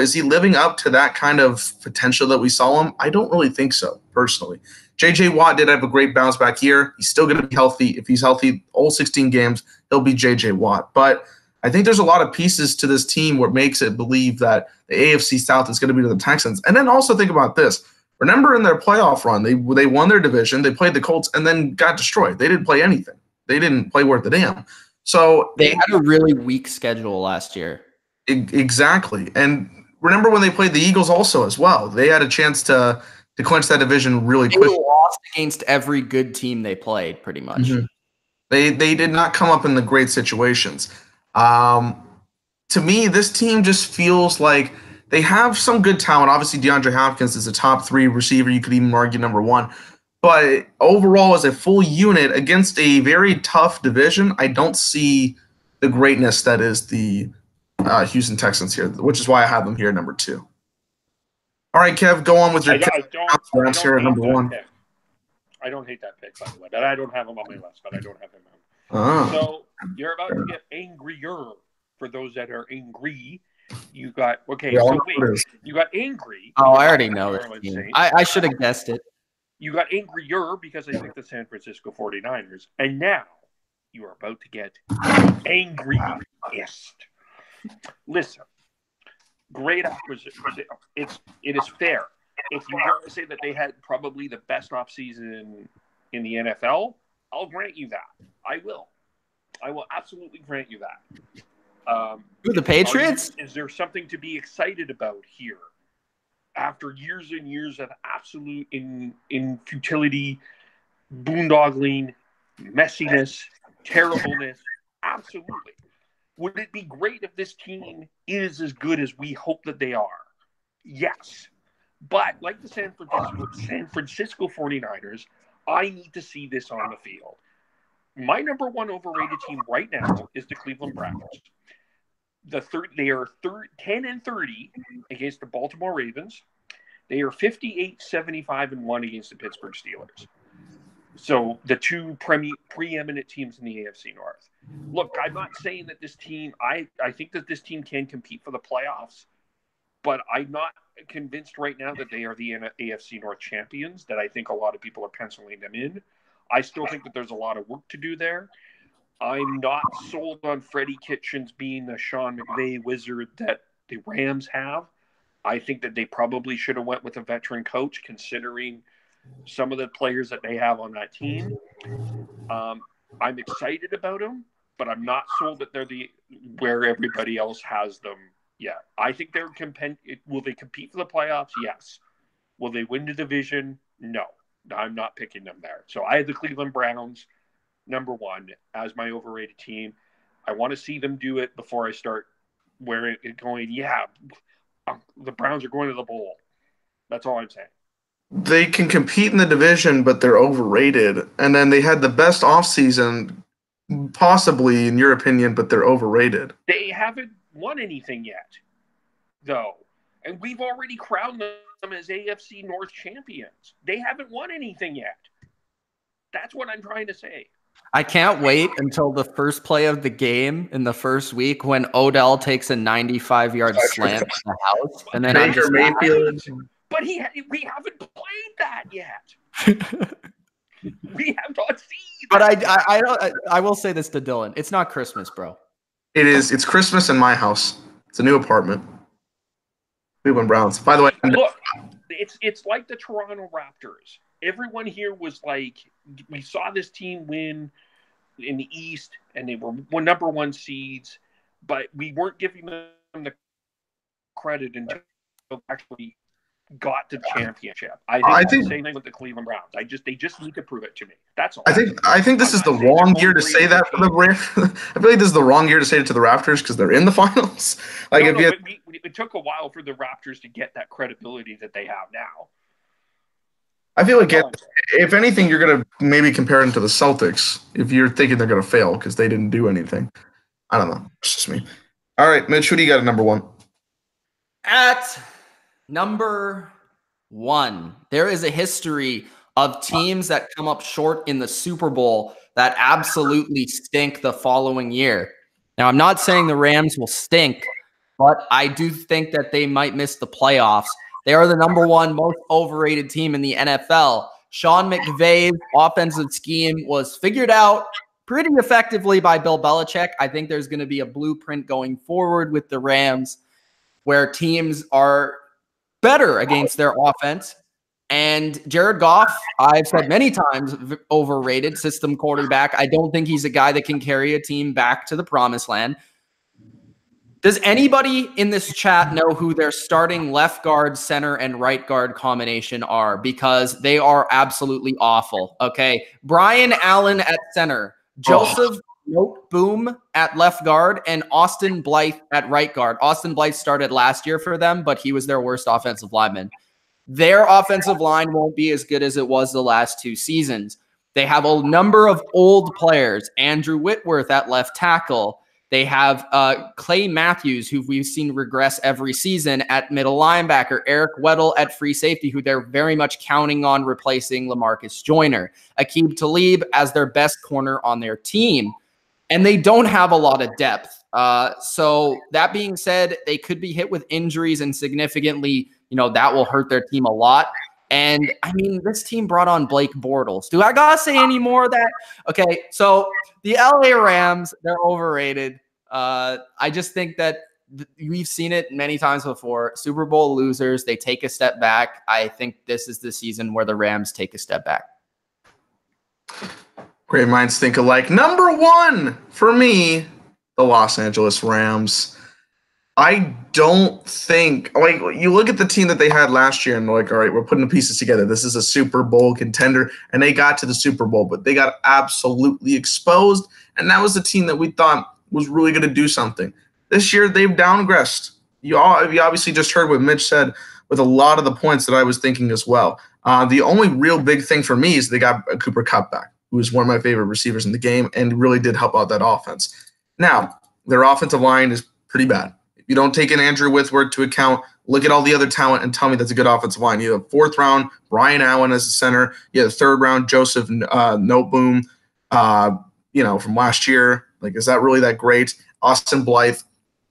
is he living up to that kind of potential that we saw him? I don't really think so, personally. J.J. Watt did have a great bounce-back year. He's still going to be healthy. If he's healthy all 16 games, he'll be J.J. Watt. But I think there's a lot of pieces to this team what makes it believe that the AFC South is going to be to the Texans. And then also think about this. Remember, in their playoff run, they won their division, they played the Colts, and then got destroyed. They didn't play anything. They didn't play worth a damn. So they had a really weak schedule last year. Exactly. And remember when they played the Eagles also as well. They had a chance to clinch that division really quick. They lost against every good team they played, pretty much. Mm-hmm. They did not come up in the great situations. To me, this team just feels like they have some good talent. Obviously, DeAndre Hopkins is a top 3 receiver. You could even argue number 1. But overall, as a full unit against a very tough division, I don't see the greatness that is the Houston Texans here, which is why I have them here at number 2. All right, Kev, go on with your answer at number 1. Pick. I don't hate that pick, by the way, but I don't have him on my list, but I don't have him on. So you're about to get angrier. For those that are angry, you got you got angry. Oh, I already know it. I should have guessed it. You got angrier because I picked the San Francisco 49ers, and now you are about to get angriest. Listen, great acquisition. It is fair. If you want to say that they had probably the best offseason in the NFL, I'll grant you that. I will absolutely grant you that. The Patriots? Is there something to be excited about here? After years and years of absolute infutility, boondoggling, messiness, terribleness, absolutely. Would it be great if this team is as good as we hope that they are? Yes. But like the San Francisco 49ers, I need to see this on the field. My number 1 overrated team right now is the Cleveland Browns. They are 10-30 against the Baltimore Ravens. They are 58-75-1 against the Pittsburgh Steelers. So the two preeminent teams in the AFC North. Look, I'm not saying that this team. I think that this team can compete for the playoffs, but I'm not convinced right now that they are the AFC North champions. That I think a lot of people are penciling them in. I still think that there's a lot of work to do there. I'm not sold on Freddie Kitchens being the Sean McVay wizard that the Rams have. I think that they probably should have went with a veteran coach, considering some of the players that they have on that team. I'm excited about them, but I'm not sold that they're where everybody else has them yet. I think will they compete for the playoffs? Yes. Will they win the division? No. I'm not picking them there. So I had the Cleveland Browns number 1 as my overrated team. I want to see them do it before I start going, the Browns are going to the bowl. That's all I'm saying. They can compete in the division, but they're overrated. And then they had the best offseason, possibly, in your opinion, but they're overrated. They haven't won anything yet, though. And we've already crowned them as AFC North champions. They haven't won anything yet. That's what I'm trying to say. I can't wait until the first play of the game in the first week when Odell takes a 95-yard slant to the house. And then Baker Mayfield. But we haven't played that yet. We have not seen that. But I will say this to Dylan. It's not Christmas, bro. It is. It's Christmas in my house. It's a new apartment. Cleveland Browns. By the way, look, it's like the Toronto Raptors. Everyone here was like, we saw this team win in the East, and they were number 1 seeds, but we weren't giving them the credit until actually got to the championship. I think the same thing with the Cleveland Browns. They just need to prove it to me. That's all. I think this is the wrong year to say that for the Raptors. I feel like this is the wrong year to say it to the Raptors because they're in the finals. Like it took a while for the Raptors to get that credibility that they have now. I feel like if anything, you're gonna maybe compare them to the Celtics if you're thinking they're gonna fail because they didn't do anything. I don't know. It's just me. All right, Mitch, who do you got at number 1? At number 1, there is a history of teams that come up short in the Super Bowl that absolutely stink the following year. Now, I'm not saying the Rams will stink, but I do think that they might miss the playoffs. They are the number 1 most overrated team in the NFL. Sean McVay's offensive scheme was figured out pretty effectively by Bill Belichick. I think there's going to be a blueprint going forward with the Rams where teams are better against their offense. And Jared Goff, I've said many times, overrated system quarterback. I don't think he's a guy that can carry a team back to the promised land. Does anybody in this chat know who their starting left guard, center, and right guard combination are? Because they are absolutely awful. Okay. Brian Allen at center, Joseph Boom at left guard, and Austin Blythe at right guard. Austin Blythe started last year for them, but he was their worst offensive lineman. Their offensive line won't be as good as it was the last 2 seasons. They have a number of old players. Andrew Whitworth at left tackle. They have Clay Matthews, who we've seen regress every season at middle linebacker. Eric Weddle at free safety, who they're very much counting on replacing LaMarcus Joyner. Aqib Talib as their best corner on their team. And they don't have a lot of depth. So that being said, they could be hit with injuries and significantly, that will hurt their team a lot. And I mean, this team brought on Blake Bortles. Do I gotta say any more of that? Okay, so the LA Rams, they're overrated. I just think that we've seen it many times before. Super Bowl losers, they take a step back. I think this is the season where the Rams take a step back. Great minds think alike. Number 1 for me, the Los Angeles Rams. I don't think, you look at the team that they had last year and all right, we're putting the pieces together. This is a Super Bowl contender, and they got to the Super Bowl, but they got absolutely exposed, and that was the team that we thought was really going to do something. This year, they've downgressed. You obviously just heard what Mitch said with a lot of the points that I was thinking as well. The only real big thing for me is they got Cooper Kupp back, who is one of my favorite receivers in the game and really did help out that offense. Now, their offensive line is pretty bad. You don't take an Andrew Whitworth to account. Look at all the other talent and tell me that's a good offensive line. You have 4th round, Brian Allen as a center. You have 3rd round, Joseph Noteboom, from last year. Is that really that great? Austin Blythe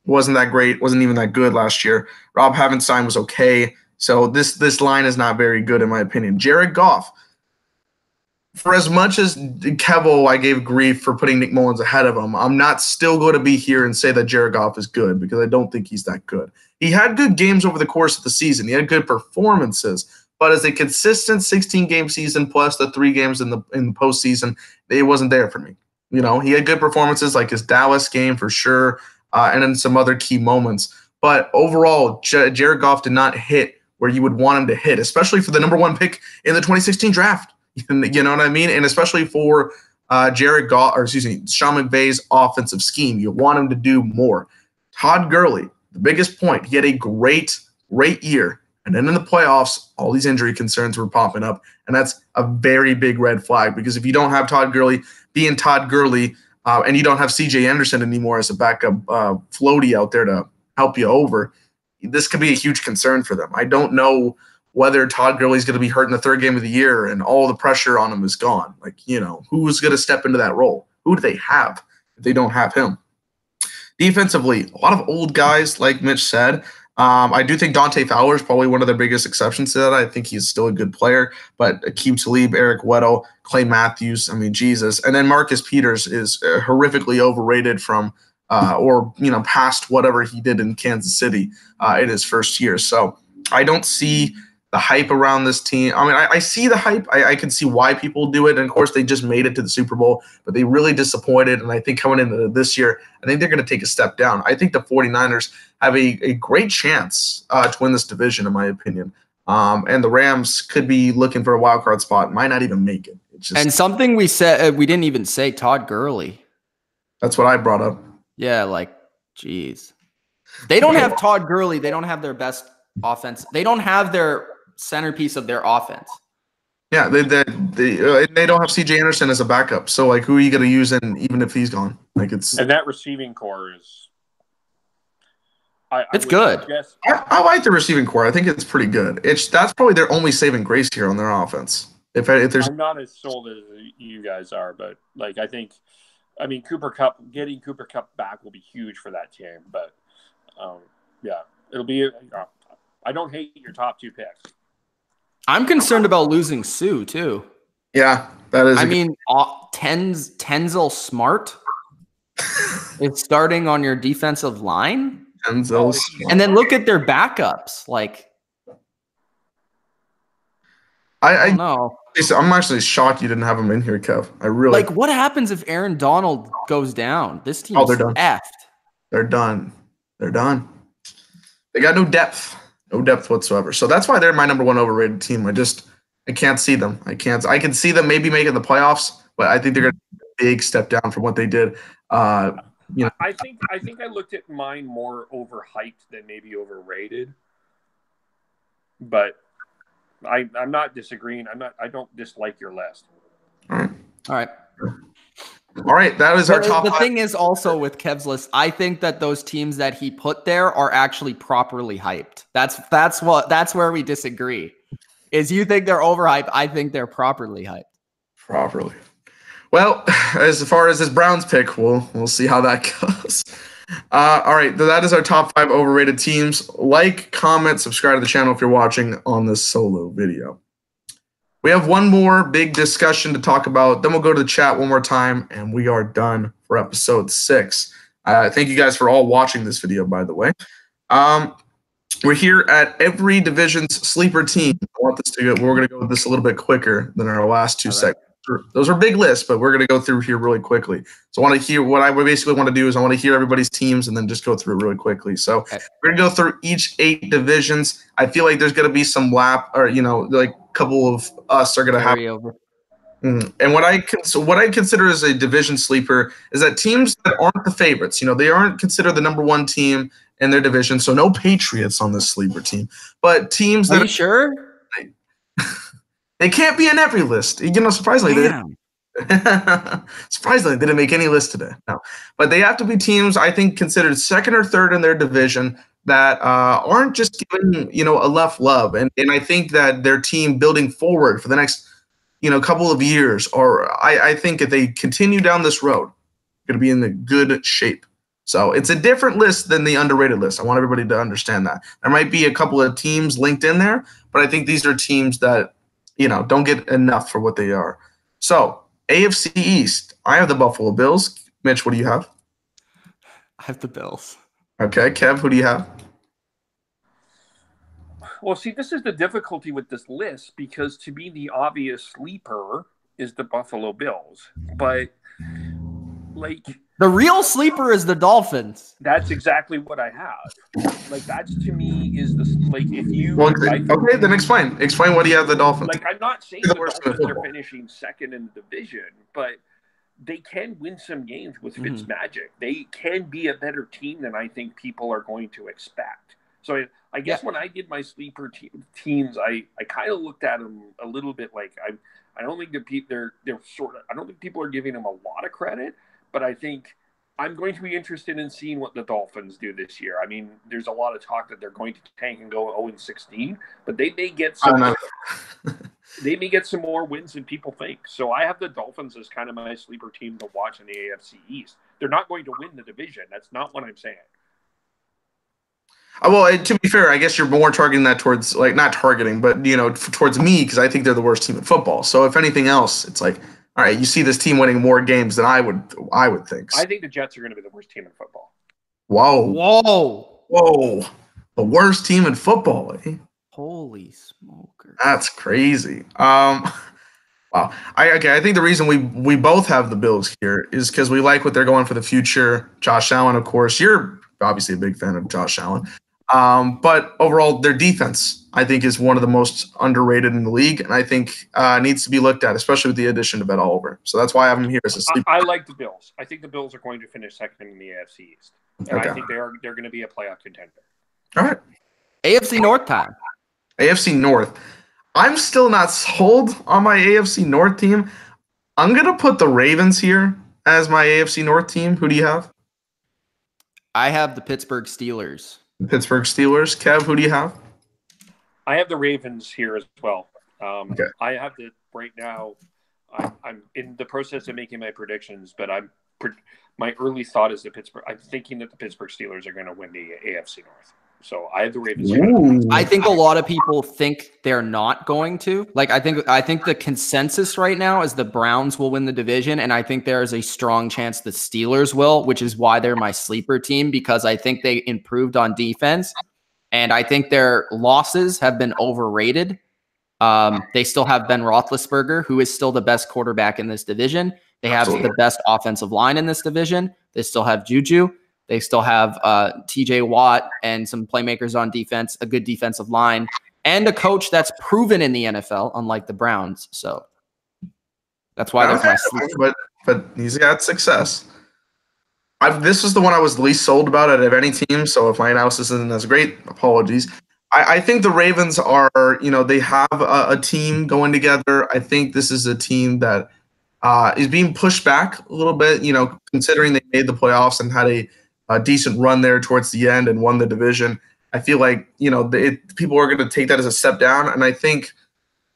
wasn't that great, wasn't even that good last year. Rob Havenstein was okay. So this line is not very good in my opinion. Jared Goff. For as much as Kevo, I gave grief for putting Nick Mullins ahead of him, I'm not still going to be here and say that Jared Goff is good because I don't think he's that good. He had good games over the course of the season. He had good performances, but as a consistent 16-game season plus the 3 games in the postseason, it wasn't there for me. He had good performances like his Dallas game for sure, and then some other key moments. But overall, Jared Goff did not hit where you would want him to hit, especially for the number one pick in the 2016 draft. You know what I mean? And especially for Sean McVay's offensive scheme. You want him to do more. Todd Gurley, the biggest point, he had a great year. And then in the playoffs, all these injury concerns were popping up. And that's a very big red flag, because if you don't have Todd Gurley being Todd Gurley, and you don't have C.J. Anderson anymore as a backup floaty out there to help you over, this could be a huge concern for them. I don't know whether Todd Gurley is going to be hurt in the third game of the year and all the pressure on him is gone. Who's going to step into that role? Who do they have if they don't have him? Defensively, a lot of old guys, like Mitch said. I do think Dante Fowler is probably one of their biggest exceptions to that. I think he's still a good player, but Aqib Talib, Eric Weddle, Clay Matthews, Jesus. And then Marcus Peters is horrifically overrated from past whatever he did in Kansas City in his first year. So I don't see the hype around this team. I see the hype. I can see why people do it. And, of course, they just made it to the Super Bowl, but they really disappointed. And I think coming into this year, I think they're going to take a step down. I think the 49ers have a great chance to win this division, in my opinion. And the Rams could be looking for a wild card spot, might not even make it. And something we said, we didn't even say Todd Gurley. That's what I brought up. Yeah, geez. They don't have Todd Gurley. They don't have their best offense. They don't have their centerpiece of their offense. Yeah, they don't have C.J. Anderson as a backup. So, who are you going to use even if he's gone? And that receiving core is it's good. I like the receiving core. I think it's pretty good. That's probably their only saving grace here on their offense. If there's, I'm not as sold as you guys are, but Cooper Kupp, getting Cooper Kupp back will be huge for that team. But it'll be. I don't hate your top two picks. I'm concerned about losing Sue too. Yeah, that is. Tenzel Smart is starting on your defensive line. Tenzel Smart. And then look at their backups. I don't know. I'm actually shocked you didn't have him in here, Kev. I really what happens if Aaron Donald goes down? This team is done. effed. They're done. They got no depth. No depth whatsoever. So that's why they're my number one overrated team. I can't see them. I can see them maybe making the playoffs, but I think they're going to take a big step down from what they did. I think I looked at mine more overhyped than maybe overrated. But I'm not disagreeing. I don't dislike your list. All right. That is our top. The thing is also with Kev's list, I think that those teams that he put there are actually properly hyped. That's where we disagree. Is you think they're overhyped? I think they're properly hyped. Properly. Well, as far as this Browns pick, we'll see how that goes. All right, that is our top 5 overrated teams. Like, comment, subscribe to the channel if you're watching on this solo video. We have one more big discussion to talk about. Then we'll go to the chat one more time, and we are done for episode 6. Thank you guys for all watching this video, by the way. We're here at every division's sleeper team. We're going to go with this a little bit quicker than our last 2 segments. Those are big lists, but we're going to go through here really quickly. So I want to hear what I basically want to do is I want to hear everybody's teams and then just go through it really quickly. So we're going to go through each 8 divisions. I feel like there's going to be some a couple of us are going to have. And what I consider as a division sleeper is that teams that aren't the favorites, they aren't considered the number one team in their division. So no Patriots on this sleeper team, but teams that are you sure? They can't be in every list. Surprisingly, they didn't make any list today. No, but they have to be teams I think considered second or third in their division that aren't just given a left love, and I think that their team building forward for the next couple of years, or I think if they continue down this road, going to be in a good shape. So it's a different list than the underrated list. I want everybody to understand that. There might be a couple of teams linked in there, but I think these are teams that don't get enough for what they are. So AFC East, I have the Buffalo Bills. Mitch, what do you have? I have the Bills. Okay, Kev, who do you have? Well, see, this is the difficulty with this list because to me, the obvious sleeper is the Buffalo Bills. But Like, the real sleeper is the Dolphins. that's exactly what I have. Like, that's to me is the like if you Well, okay, then explain. Explain what do you have the Dolphins. like. I'm not saying The the worst team in Dolphins are football. finishing second in the division, but they can win some games with Fitzmagic. They can be a better team than I think people are going to expect. So I guess when I did my sleeper teams, I kind of looked at them a little bit like I don't think they're sort of I don't think people are giving them a lot of credit, but I think I'm going to be interested in seeing what the Dolphins do this year. I mean, there's a lot of talk that they're going to tank and go 0-16, but they may get some. They may get some more wins than people think. So I have the Dolphins as kind of my sleeper team to watch in the AFC East. They're not going to win the division. That's not what I'm saying. Well, to be fair, I guess you're more targeting that towards, like, not targeting, but, towards me, because I think they're the worst team in football. So if anything else, it's like, all right, you see this team winning more games than I would think. I think the Jets are going to be the worst team in football. Whoa. The worst team in football, eh? Holy smoker. That's crazy. Wow. I think the reason we both have the Bills here is because we like what they're going for the future. Josh Allen, of course. You're obviously a big fan of Josh Allen. But overall, their defense, I think, is one of the most underrated in the league, and I think needs to be looked at, especially with the addition of Ed Oliver. So that's why I have him here as a sleeper. I like the Bills. I think the Bills are going to finish second in the AFC East, and I think they're going to be a playoff contender. All right. AFC North time. AFC North. I'm still not sold on my AFC North team. I'm going to put the Ravens here as my AFC North team. Who do you have? I have the Pittsburgh Steelers. The Pittsburgh Steelers. Kev, who do you have? I have the Ravens here as well. Okay. I have the right now. I'm in the process of making my predictions, but my early thought is I'm thinking that the Pittsburgh Steelers are going to win the AFC North. So I have the Ravens. I think a lot of people think they're not going to. Like, I think the consensus right now is the Browns will win the division, and I think there is a strong chance the Steelers will, which is why they're my sleeper team, because I think they improved on defense, and I think their losses have been overrated. They still have Ben Roethlisberger, who is still the best quarterback in this division. They have the best offensive line in this division. They still have Juju. They still have TJ Watt and some playmakers on defense, a good defensive line, and a coach that's proven in the NFL, unlike the Browns. So that's why they're my sleeper. But he's got success. This is the one I was least sold about out of any team. So if my analysis isn't as great, apologies. I think the Ravens are, they have a team going together. I think this is a team that is being pushed back a little bit, considering they made the playoffs and had a decent run there towards the end and won the division. I feel like, people are going to take that as a step down. And I think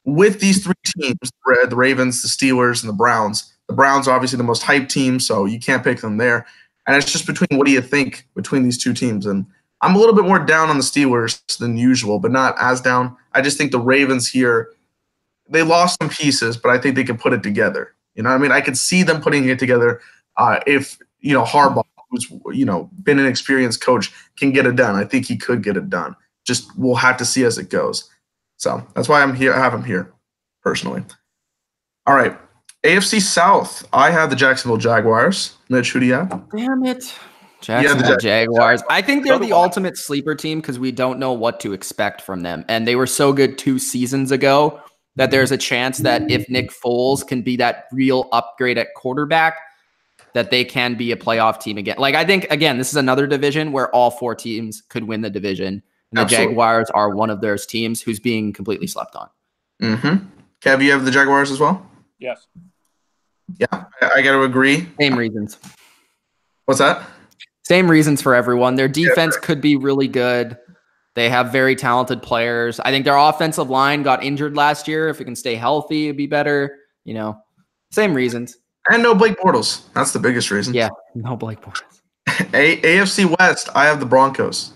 with these three teams, the Ravens, the Steelers, and the Browns are obviously the most hyped team, so you can't pick them there. And it's just between what do you think between these two teams? And I'm a little bit more down on the Steelers than usual, but not as down. I just think the Ravens here, they lost some pieces, but I think they can put it together. You know what I mean? I could see them putting it together if, Harbaugh, who's been an experienced coach, can get it done. I think he could get it done. Just we'll have to see as it goes. So that's why I'm here. I have him here personally. All right, AFC South. I have the Jacksonville Jaguars. Mitch, who do you have? Damn it, Jacksonville Jaguars. I think they're the ultimate sleeper team because we don't know what to expect from them, and they were so good 2 seasons ago that there's a chance that if Nick Foles can be that real upgrade at quarterback, that they can be a playoff team again. Like, I think, again, this is another division where all 4 teams could win the division. And the Jaguars are one of those teams who's being completely slept on. Mm-hmm. Kev, you have the Jaguars as well? Yes. Yeah, I got to agree. Same reasons. What's that? Same reasons for everyone. Their defense could be really good. They have very talented players. I think their offensive line got injured last year. If it can stay healthy, it'd be better. Same reasons. And no Blake Bortles. That's the biggest reason. Yeah, no Blake Bortles. AFC West, I have the Broncos.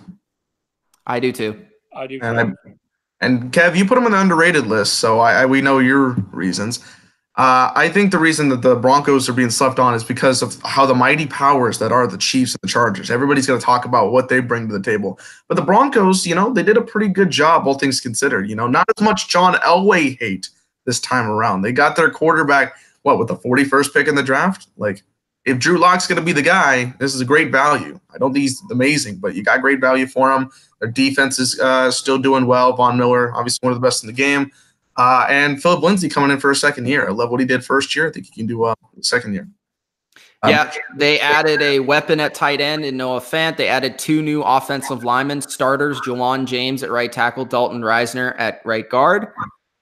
I do too. I do. And Kev, you put them on the underrated list, so we know your reasons. I think the reason that the Broncos are being slept on is because of how the mighty powers that are the Chiefs and the Chargers. Everybody's going to talk about what they bring to the table. But the Broncos, they did a pretty good job, all things considered. Not as much John Elway hate this time around. They got their quarterback, with the 41st pick in the draft? Like, if Drew Lock's going to be the guy, this is a great value. I don't think he's amazing, but you got great value for him. Their defense is still doing well. Von Miller, obviously one of the best in the game. And Philip Lindsay coming in for a second year. I love what he did first year. I think he can do well second year. Yeah, they added a weapon at tight end in Noah Fant. They added 2 new offensive linemen starters, Jawan James at right tackle, Dalton Reisner at right guard.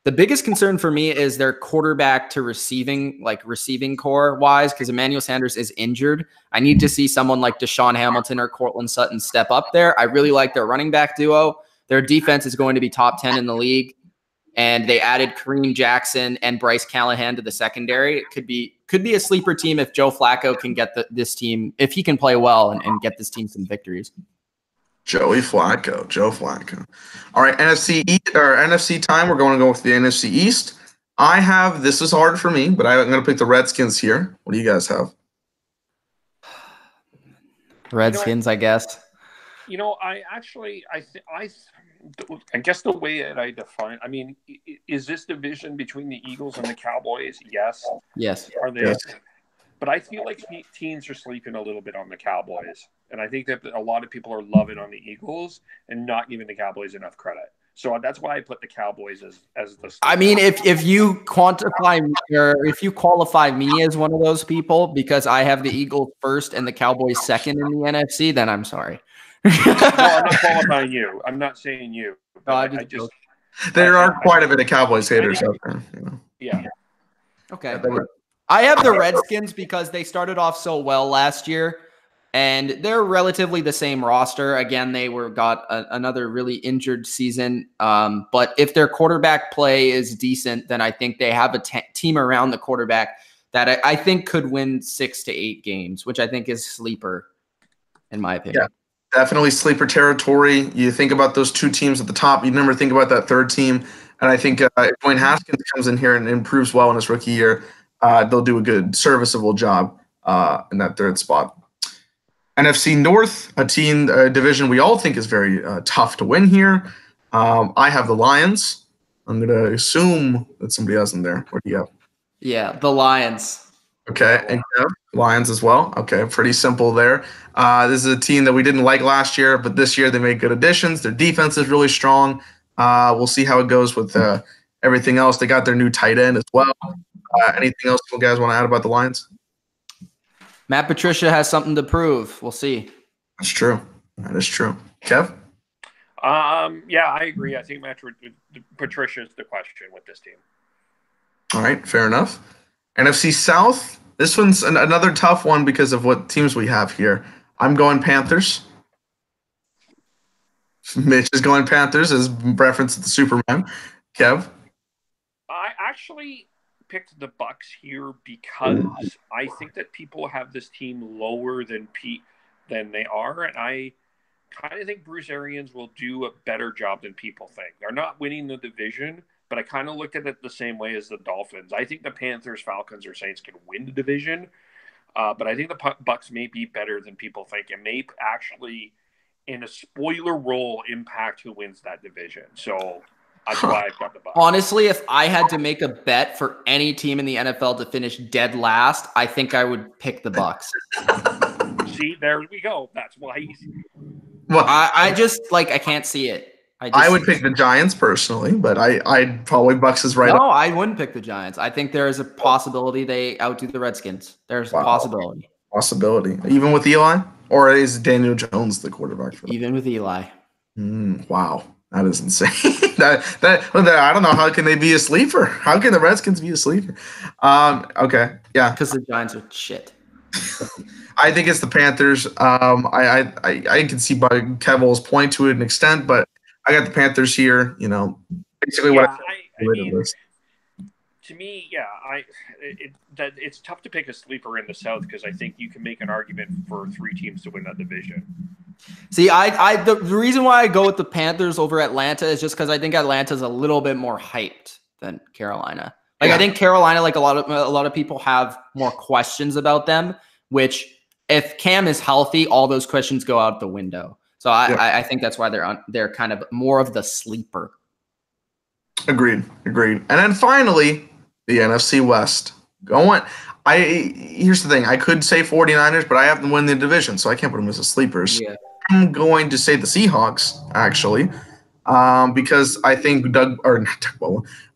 The biggest concern for me is their quarterback to receiving core wise, because Emmanuel Sanders is injured. I need to see someone like Deshaun Hamilton or Cortland Sutton step up there. I really like their running back duo. Their defense is going to be top 10 in the league. And they added Kareem Jackson and Bryce Callahan to the secondary. It could be a sleeper team if Joe Flacco can get this team, if he can play well and get this team some victories. Joe Flacco. All right, NFC time. We're going to go with the NFC East. This is hard for me, but I'm going to pick the Redskins here. What do you guys have? Redskins, I guess. I guess the way that I define, is this division between the Eagles and the Cowboys? Yes. Yes. Are they? Yes. But I feel like teams are sleeping a little bit on the Cowboys. And I think that a lot of people are loving on the Eagles and not giving the Cowboys enough credit. So that's why I put the Cowboys as the. I mean, if you quantify me, or if you qualify me as one of those people because I have the Eagles first and the Cowboys second in the NFC, then I'm sorry. No, I'm not qualifying you. I'm not saying you. But there are quite a bit of Cowboys haters out there. Yeah. Okay. I have the Redskins because they started off so well last year, and they're relatively the same roster. Again, they got another really injured season. But if their quarterback play is decent, then I think they have a team around the quarterback that I think could win 6 to 8 games, which I think is sleeper, in my opinion. Yeah, definitely sleeper territory. You think about those 2 teams at the top. You never think about that third team. And I think if Dwayne Haskins comes in here and improves well in his rookie year, they'll do a good, serviceable job in that third spot. NFC North, a division we all think is very tough to win here. I have the Lions. I'm going to assume that somebody else in there. What do you have? Yeah, the Lions. Okay, and Lions as well. Okay, pretty simple there. This is a team that we didn't like last year, but this year they made good additions. Their defense is really strong. We'll see how it goes with everything else. They got their new tight end as well. Anything else you guys want to add about the Lions? Matt Patricia has something to prove. We'll see. That's true. That is true. Kev? Yeah, I agree. I think Patricia is the question with this team. All right, fair enough. NFC South. This one's another tough one because of what teams we have here. I'm going Panthers. Mitch is going Panthers as reference to the Superman. Kev? I actually picked the Bucks here because I think that people have this team lower than they are, and I kind of think Bruce Arians will do a better job than people think. They're not winning the division, but I kind of looked at it the same way as the Dolphins. I think the Panthers, Falcons, or Saints can win the division, but I think the Bucks may be better than people think and may actually, in a spoiler role, impact who wins that division. So that's why I've got the Bucks. Honestly, if I had to make a bet for any team in the NFL to finish dead last, I think I would pick the Bucks. See, there we go. That's why he's. Well, I just I can't see it. I would pick the Giants personally, but I'd probably Bucks is right. No, I wouldn't pick the Giants. I think there is a possibility they outdo the Redskins. There's a possibility. Possibility. Even with Eli? Or is Daniel Jones the quarterback for them? Even with Eli. Wow. That is insane. I don't know. How can they be a sleeper? How can the Redskins be a sleeper? Okay. Yeah. Because the Giants are shit. I think it's the Panthers. I can see by Kevil's point to an extent, but I got the Panthers here. Basically what I mean, to me, it's tough to pick a sleeper in the South because I think you can make an argument for 3 teams to win that division. See, the reason why I go with the Panthers over Atlanta is just because I think Atlanta's a little bit more hyped than Carolina. I think Carolina, a lot of people have more questions about them, which if Cam is healthy, all those questions go out the window. So I think that's why they're kind of more of the sleeper. Agreed. And then finally, the NFC West. Here's the thing. I could say 49ers, but I have them win the division, so I can't put them as a sleepers. Yeah. I'm going to say the Seahawks, actually, because I think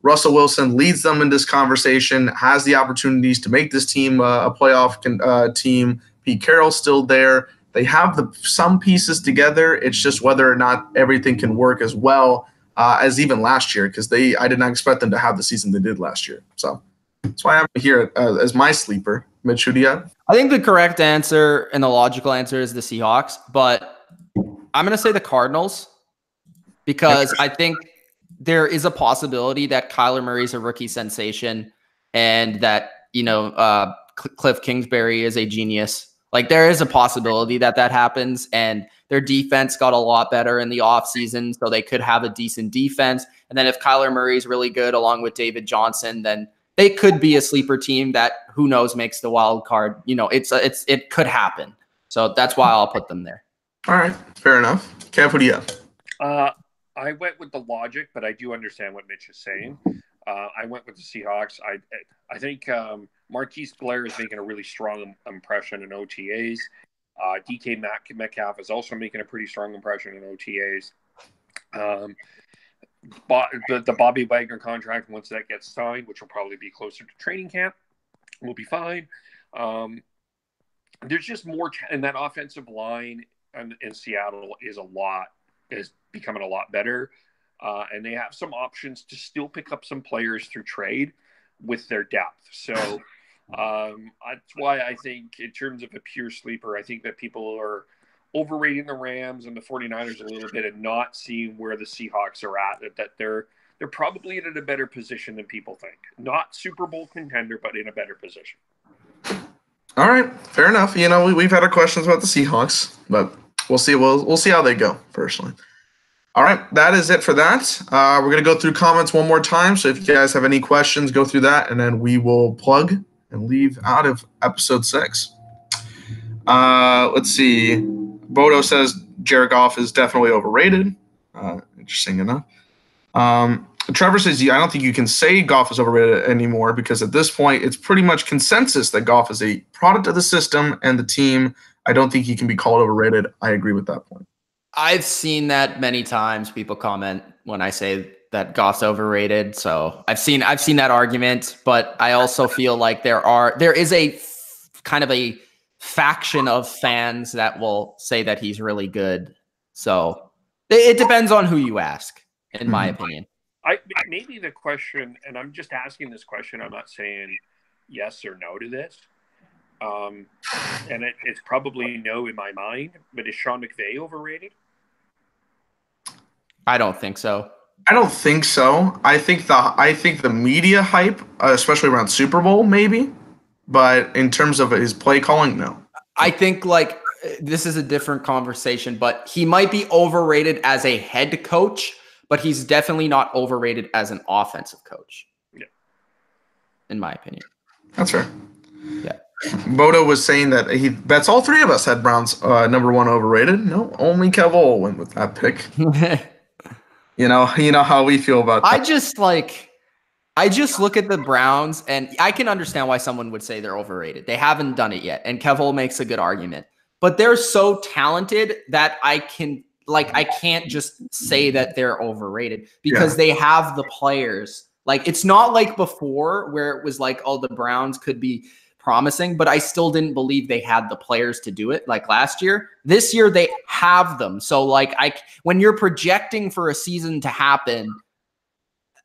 Russell Wilson leads them in this conversation, has the opportunities to make this team a playoff team. Pete Carroll's still there. They have some pieces together. It's just whether or not everything can work as well as even last year, because I did not expect them to have the season they did last year. So that's why I'm here as my sleeper. Mitch, who do you have? I think the correct answer and the logical answer is the Seahawks, but I'm going to say the Cardinals because I think there is a possibility that Kyler Murray's a rookie sensation and that, Cliff Kingsbury is a genius. Like, there is a possibility that happens, and their defense got a lot better in the offseason, so they could have a decent defense. And then if Kyler Murray's really good along with David Johnson, then they could be a sleeper team that, who knows, makes the wild card. It could happen. So that's why I'll put them there. All right, fair enough. Kev, who do you have? I went with the logic, but I do understand what Mitch is saying. I went with the Seahawks. I think Marquise Blair is making a really strong impression in OTAs. DK Metcalf is also making a pretty strong impression in OTAs. The Bobby Wagner contract, once that gets signed, which will probably be closer to training camp, will be fine. There's just more, and that offensive line in Seattle is becoming a lot better. And they have some options to still pick up some players through trade with their depth. So that's why I think, in terms of a pure sleeper, I think that people are overrating the Rams and the 49ers a little bit and not seeing where the Seahawks are at, that they're probably in a better position than people think. Not Super Bowl contender, but in a better position. All right, fair enough. We've had our questions about the Seahawks, but we'll see. We'll see how they go, personally. All right, that is it for that. We're going to go through comments one more time. So if you guys have any questions, go through that, and then we will plug and leave out of episode 6. Let's see. Bodo says Jared Goff is definitely overrated. Interesting enough. Trevor says, I don't think you can say Goff is overrated anymore because at this point, it's pretty much consensus that Goff is a product of the system and the team. I don't think he can be called overrated. I agree with that point. I've seen that many times. People comment when I say that Goff's overrated. So I've seen that argument, but I also feel like there is a kind of a faction of fans that will say that he's really good. So it depends on who you ask, in my opinion. Maybe the question, and I'm just asking this question, I'm not saying yes or no to this. And it's probably no in my mind, but is Sean McVay overrated? I don't think so. I don't think so. I think the media hype, especially around Super Bowl, maybe. But in terms of his play calling, no. I think this is a different conversation, but he might be overrated as a head coach, but he's definitely not overrated as an offensive coach. Yeah. In my opinion. That's fair. Yeah. Bodo was saying that he bets all three of us had Browns number 1 overrated. No, only Kev went with that pick. You know how we feel about that. I just look at the Browns, and I can understand why someone would say they're overrated. They haven't done it yet, and Kev makes a good argument. But they're so talented that I can't just say that they're overrated because they have the players. It's not like before where it was like, oh, the Browns could be promising, but I still didn't believe they had the players to do it like last year. This year they have them. So when you're projecting for a season to happen,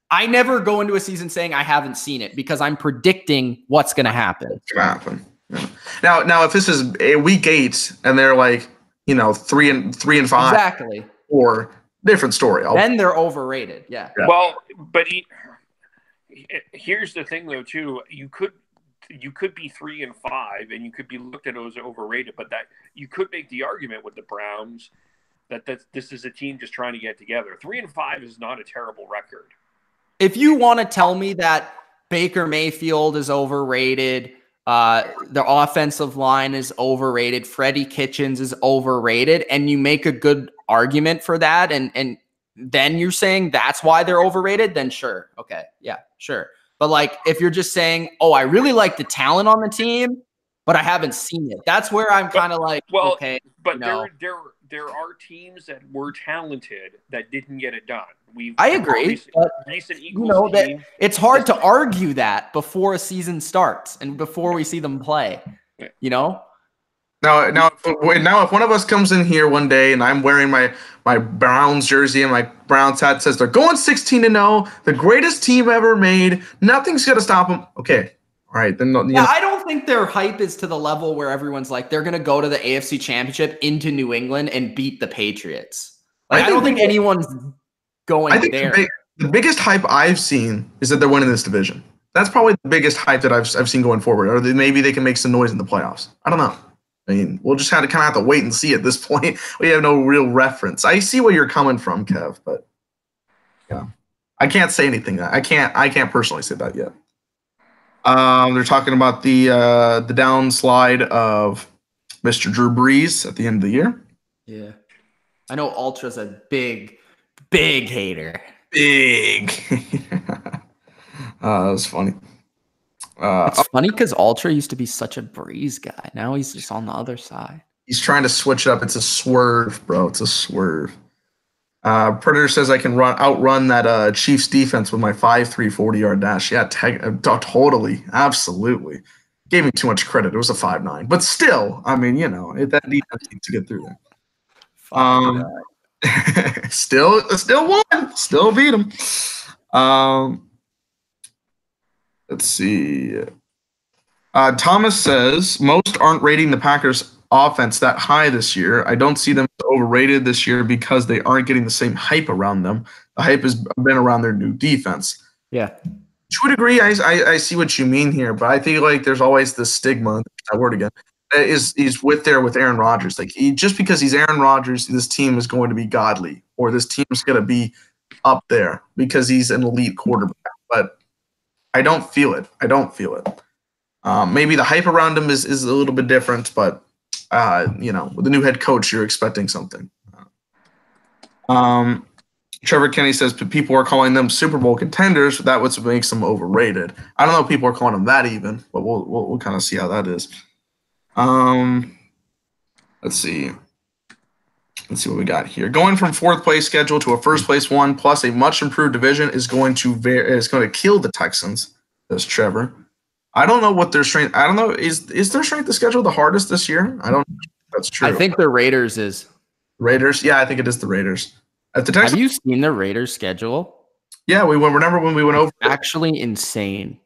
I never go into a season saying I haven't seen it because I'm predicting what's going to happen. It's going to happen. Yeah. Now, if this is a week 8 and they're 3 and 5, exactly, or different story. Then they're overrated. Yeah. Well, but here's the thing, though. Too, you could be 3 and 5, and you could be looked at as overrated. But that you could make the argument with the Browns that this is a team just trying to get together. 3 and 5 is not a terrible record. If you want to tell me that Baker Mayfield is overrated, the offensive line is overrated, Freddie Kitchens is overrated, and you make a good argument for that, and then you're saying that's why they're overrated, then sure. Okay. Yeah, sure. But like, if you're just saying, oh, I really like the talent on the team, but I haven't seen it. That's where I'm kind of like, okay. But there are teams that were talented that didn't get it done. I agree. Recent Eagles team. It's hard to argue that before a season starts and before we see them play. You know. Now, if one of us comes in here one day and I'm wearing my Browns jersey and my Browns hat says they're going 16-0, the greatest team ever made, nothing's gonna stop them. Okay, all right, then. I don't think their hype is to the level where everyone's like they're gonna go to the AFC Championship into New England and beat the Patriots. Like, I don't think anyone's going there. The biggest hype I've seen is that they're winning this division. That's probably the biggest hype that I've seen going forward. Or maybe they can make some noise in the playoffs. I don't know. I mean, we'll just kind of have to wait and see at this point. We have no real reference. I see where you're coming from, Kev, but I can't say anything. I can't personally say that yet. They're talking about the downslide of Mr. Drew Brees at the end of the year. Yeah, I know Ultra's a big hater. Big. That was funny. It's funny because Ultra used to be such a Breeze guy. Now he's just on the other side. He's trying to switch it up. It's a swerve, bro. It's a swerve. Predator says I can outrun that Chiefs defense with my 5.3 40-yard dash. Yeah, totally. Absolutely. Gave me too much credit. It was a 5.9. But still, I mean, that defense needs to get through there. Still won. Still beat him. Let's see. Thomas says most aren't rating the Packers offense that high this year. I don't see them overrated this year because they aren't getting the same hype around them. The hype has been around their new defense. Yeah. To a degree, I see what you mean here, but I feel like there's always this stigma, that word again, that is with Aaron Rodgers. Like, just because he's Aaron Rodgers, this team is going to be godly, or this team's going to be up there because he's an elite quarterback. But I don't feel it. Maybe the hype around him is a little bit different, but with the new head coach, you're expecting something. Trevor Kenny says people are calling them Super Bowl contenders. That what makes them overrated. I don't know if people are calling them that even, but we'll kind of see how that is. Let's see what we got here. Going from fourth place schedule to a first place one plus a much improved division is going to kill the Texans. Says Trevor. I don't know what their strength. I don't know. Is their strength of schedule the hardest this year? I don't know if that's true. I think the Raiders is. Raiders? Yeah, I think it is the Raiders. At the Texans, have you seen the Raiders schedule? Yeah, remember when we went over? Actually insane.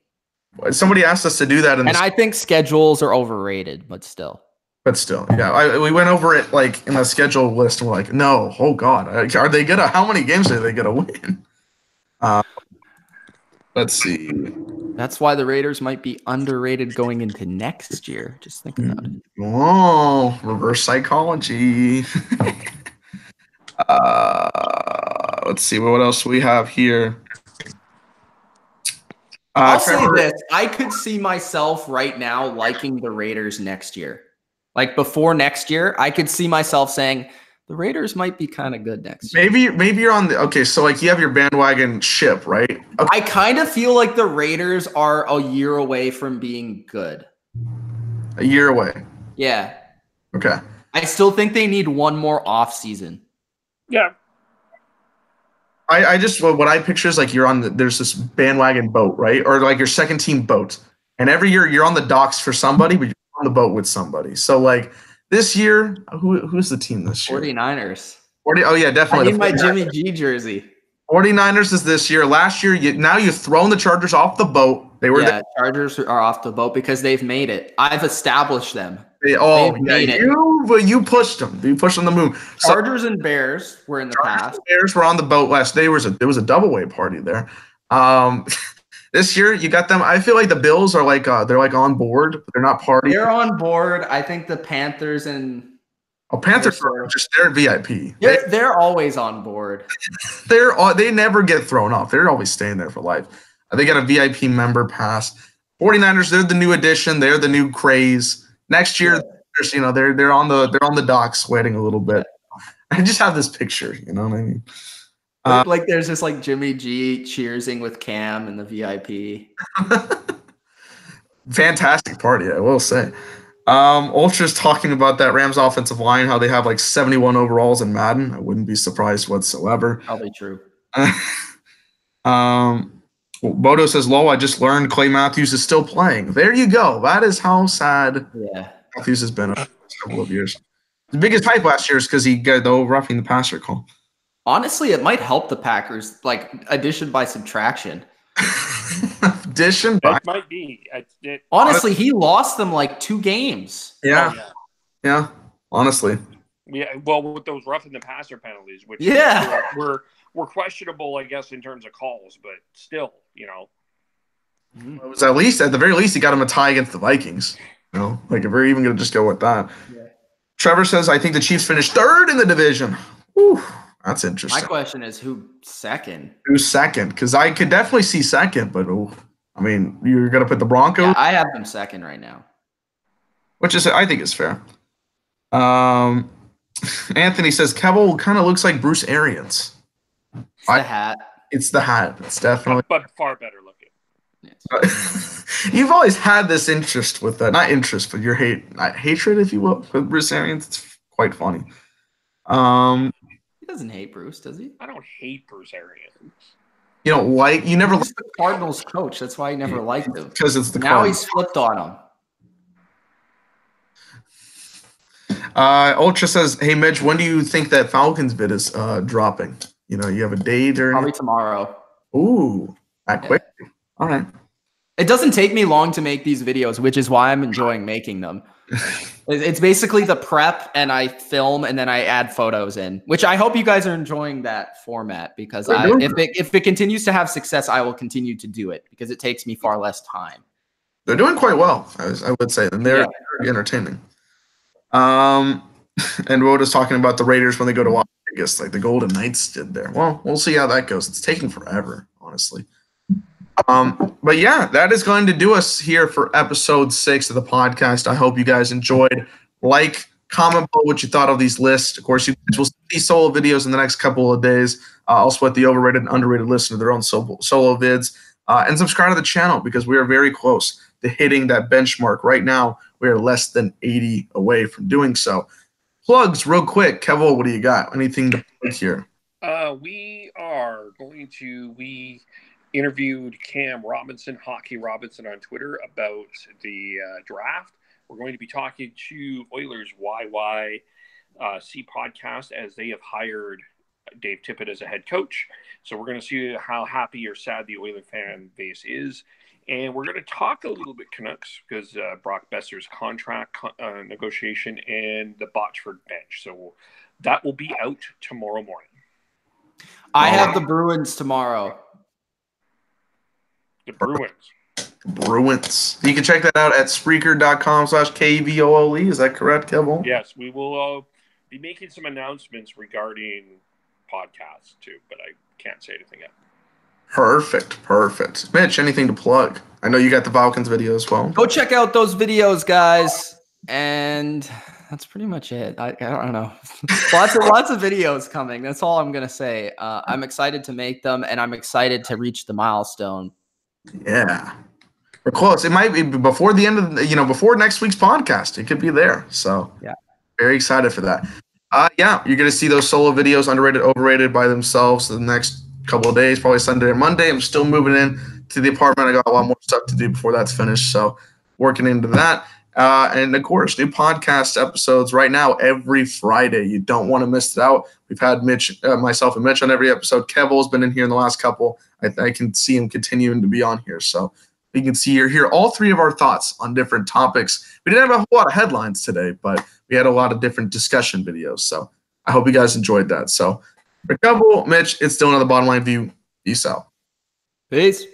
Somebody asked us to do that. I think schedules are overrated, but still. Yeah. We went over it like in a schedule list and we're like, no, oh God. Are they gonna, how many games are they gonna win? Let's see. That's why the Raiders might be underrated going into next year. Just think about it. Oh, reverse psychology. Let's see what else we have here. I'll say this. I could see myself right now liking the Raiders next year. Like before next year, I could see myself saying the Raiders might be kind of good next year. Maybe you're on the so like you have your bandwagon ship, right? Okay. I kind of feel like the Raiders are a year away from being good. A year away. Yeah. Okay. I still think they need one more off season. Yeah. I just what I picture is like there's this bandwagon boat, right? Or like your second team boat. And every year you're on the docks for somebody, but you're on the boat with somebody. So like this year, who's the team this year? 49ers. Oh yeah, definitely. I need my Jimmy G jersey. 49ers is this year. Last year, you've thrown the Chargers off the boat. Chargers are off the boat because they've made it. I've established them. You pushed them. You pushed them the moon. Chargers and Bears were in the past. Bears were on the boat last day. There was a double way party there. This year you got them. I feel like the Bills are like they're like on board. But they're not partying. They're on board. I think the Panthers and Panthers are just they're VIP. Yeah, they're always on board. They never get thrown off. They're always staying there for life. They got a VIP member pass. 49ers, they're the new addition. They're the new craze. Next year, they're on the docks sweating a little bit. I just have this picture, you know what I mean? Like there's just like Jimmy G cheersing with Cam in the VIP. Fantastic party, I will say. Ultra's talking about that Rams offensive line, how they have like 71 overalls in Madden. I wouldn't be surprised whatsoever. Probably true. Bodo says, "Low, I just learned Clay Matthews is still playing." There you go. That is how sad Matthews has been a couple of years. The biggest hype last year is because he got the old roughing the passer call. Honestly, it might help the Packers, like addition by subtraction. Addition by might be. Honestly, he lost them like 2 games. Yeah. Oh, yeah. Honestly. Yeah. Well, with those roughing the passer penalties, which were questionable, I guess, in terms of calls, but still, you know. It was at the very least, he got him a tie against the Vikings. You know, like if we're even going to just go with that. Yeah. Trevor says, "I think the Chiefs finished 3rd in the division." Whew, that's interesting. My question is, who's second? Who's second? Because I could definitely see second, but I mean, you're going to put the Broncos? Yeah, I have them second right now. Which is, I think is fair. Anthony says, "Kevel kind of looks like Bruce Arians." It's the hat. It's the hat. It's definitely. But far better looking. You've always had this interest with that. Not interest, but your hatred, if you will, for Bruce Arians. It's quite funny. He doesn't hate Bruce, does he? I don't hate Bruce Arians. You don't like? You never liked the Cardinals coach. That's why you never liked him. Because it's the now Cardinals. He's flipped on him. Ultra says, "Hey Mitch, when do you think that Falcons vid is dropping? You know, you have a date or probably tomorrow." Ooh, that quick. All right. It doesn't take me long to make these videos, which is why I'm enjoying making them. It's basically the prep, and I film, and then I add photos in, which I hope you guys are enjoying that format, because if it continues to have success, I will continue to do it because it takes me far less time. They're doing quite well, I would say, and they're very entertaining. And we're just talking about the Raiders when they go to Las Vegas, like the Golden Knights did there. Well, we'll see how that goes. It's taking forever, honestly. But yeah, that is going to do us here for episode 6 of the podcast. I hope you guys enjoyed. Like, comment below what you thought of these lists. Of course, you guys will see these solo videos in the next couple of days. I'll split the overrated and underrated list into their own solo vids. And subscribe to the channel because we are very close to hitting that benchmark. Right now, we are less than 80 away from doing so. Plugs real quick. Kevo, what do you got? Anything to plug here? We are going to interviewed Cam Robinson, Hockey Robinson, on Twitter about the draft. We're going to be talking to Oilers YYC podcast as they have hired Dave Tippett as a head coach. So we're going to see how happy or sad the Oilers fan base is. And we're going to talk a little bit Canucks because Brock Besser's contract negotiation and the Botchford bench. So that will be out tomorrow morning. I have the Bruins tomorrow. The Bruins. You can check that out at Spreaker.com/KVOLE. Is that correct, Kevin? Yes, we will be making some announcements regarding podcasts too, but I can't say anything yet. Perfect. Mitch, anything to plug? I know you got the Falcons video as well. Go check out those videos, guys. And that's pretty much it. I don't know. lots of videos coming. That's all I'm going to say. I'm excited to make them, and I'm excited to reach the milestone. Yeah, we're close. It might be before the end of before next week's podcast. It could be there. So yeah, very excited for that. Yeah, you're gonna see those solo videos, underrated, overrated, by themselves the next couple of days, probably Sunday or Monday. I'm still moving in to the apartment. I got a lot more stuff to do before that's finished. So working into that. And of course, new podcast episodes right now every Friday. You don't want to miss it out. We've had myself and Mitch on every episode. Kevil's been in here in the last couple. I can see him continuing to be on here. So you can see or hear all 3 of our thoughts on different topics. We didn't have a whole lot of headlines today, but we had a lot of different discussion videos. So I hope you guys enjoyed that. So for Kevel, Mitch, it's still another Bottom Line View. Peace out. Peace.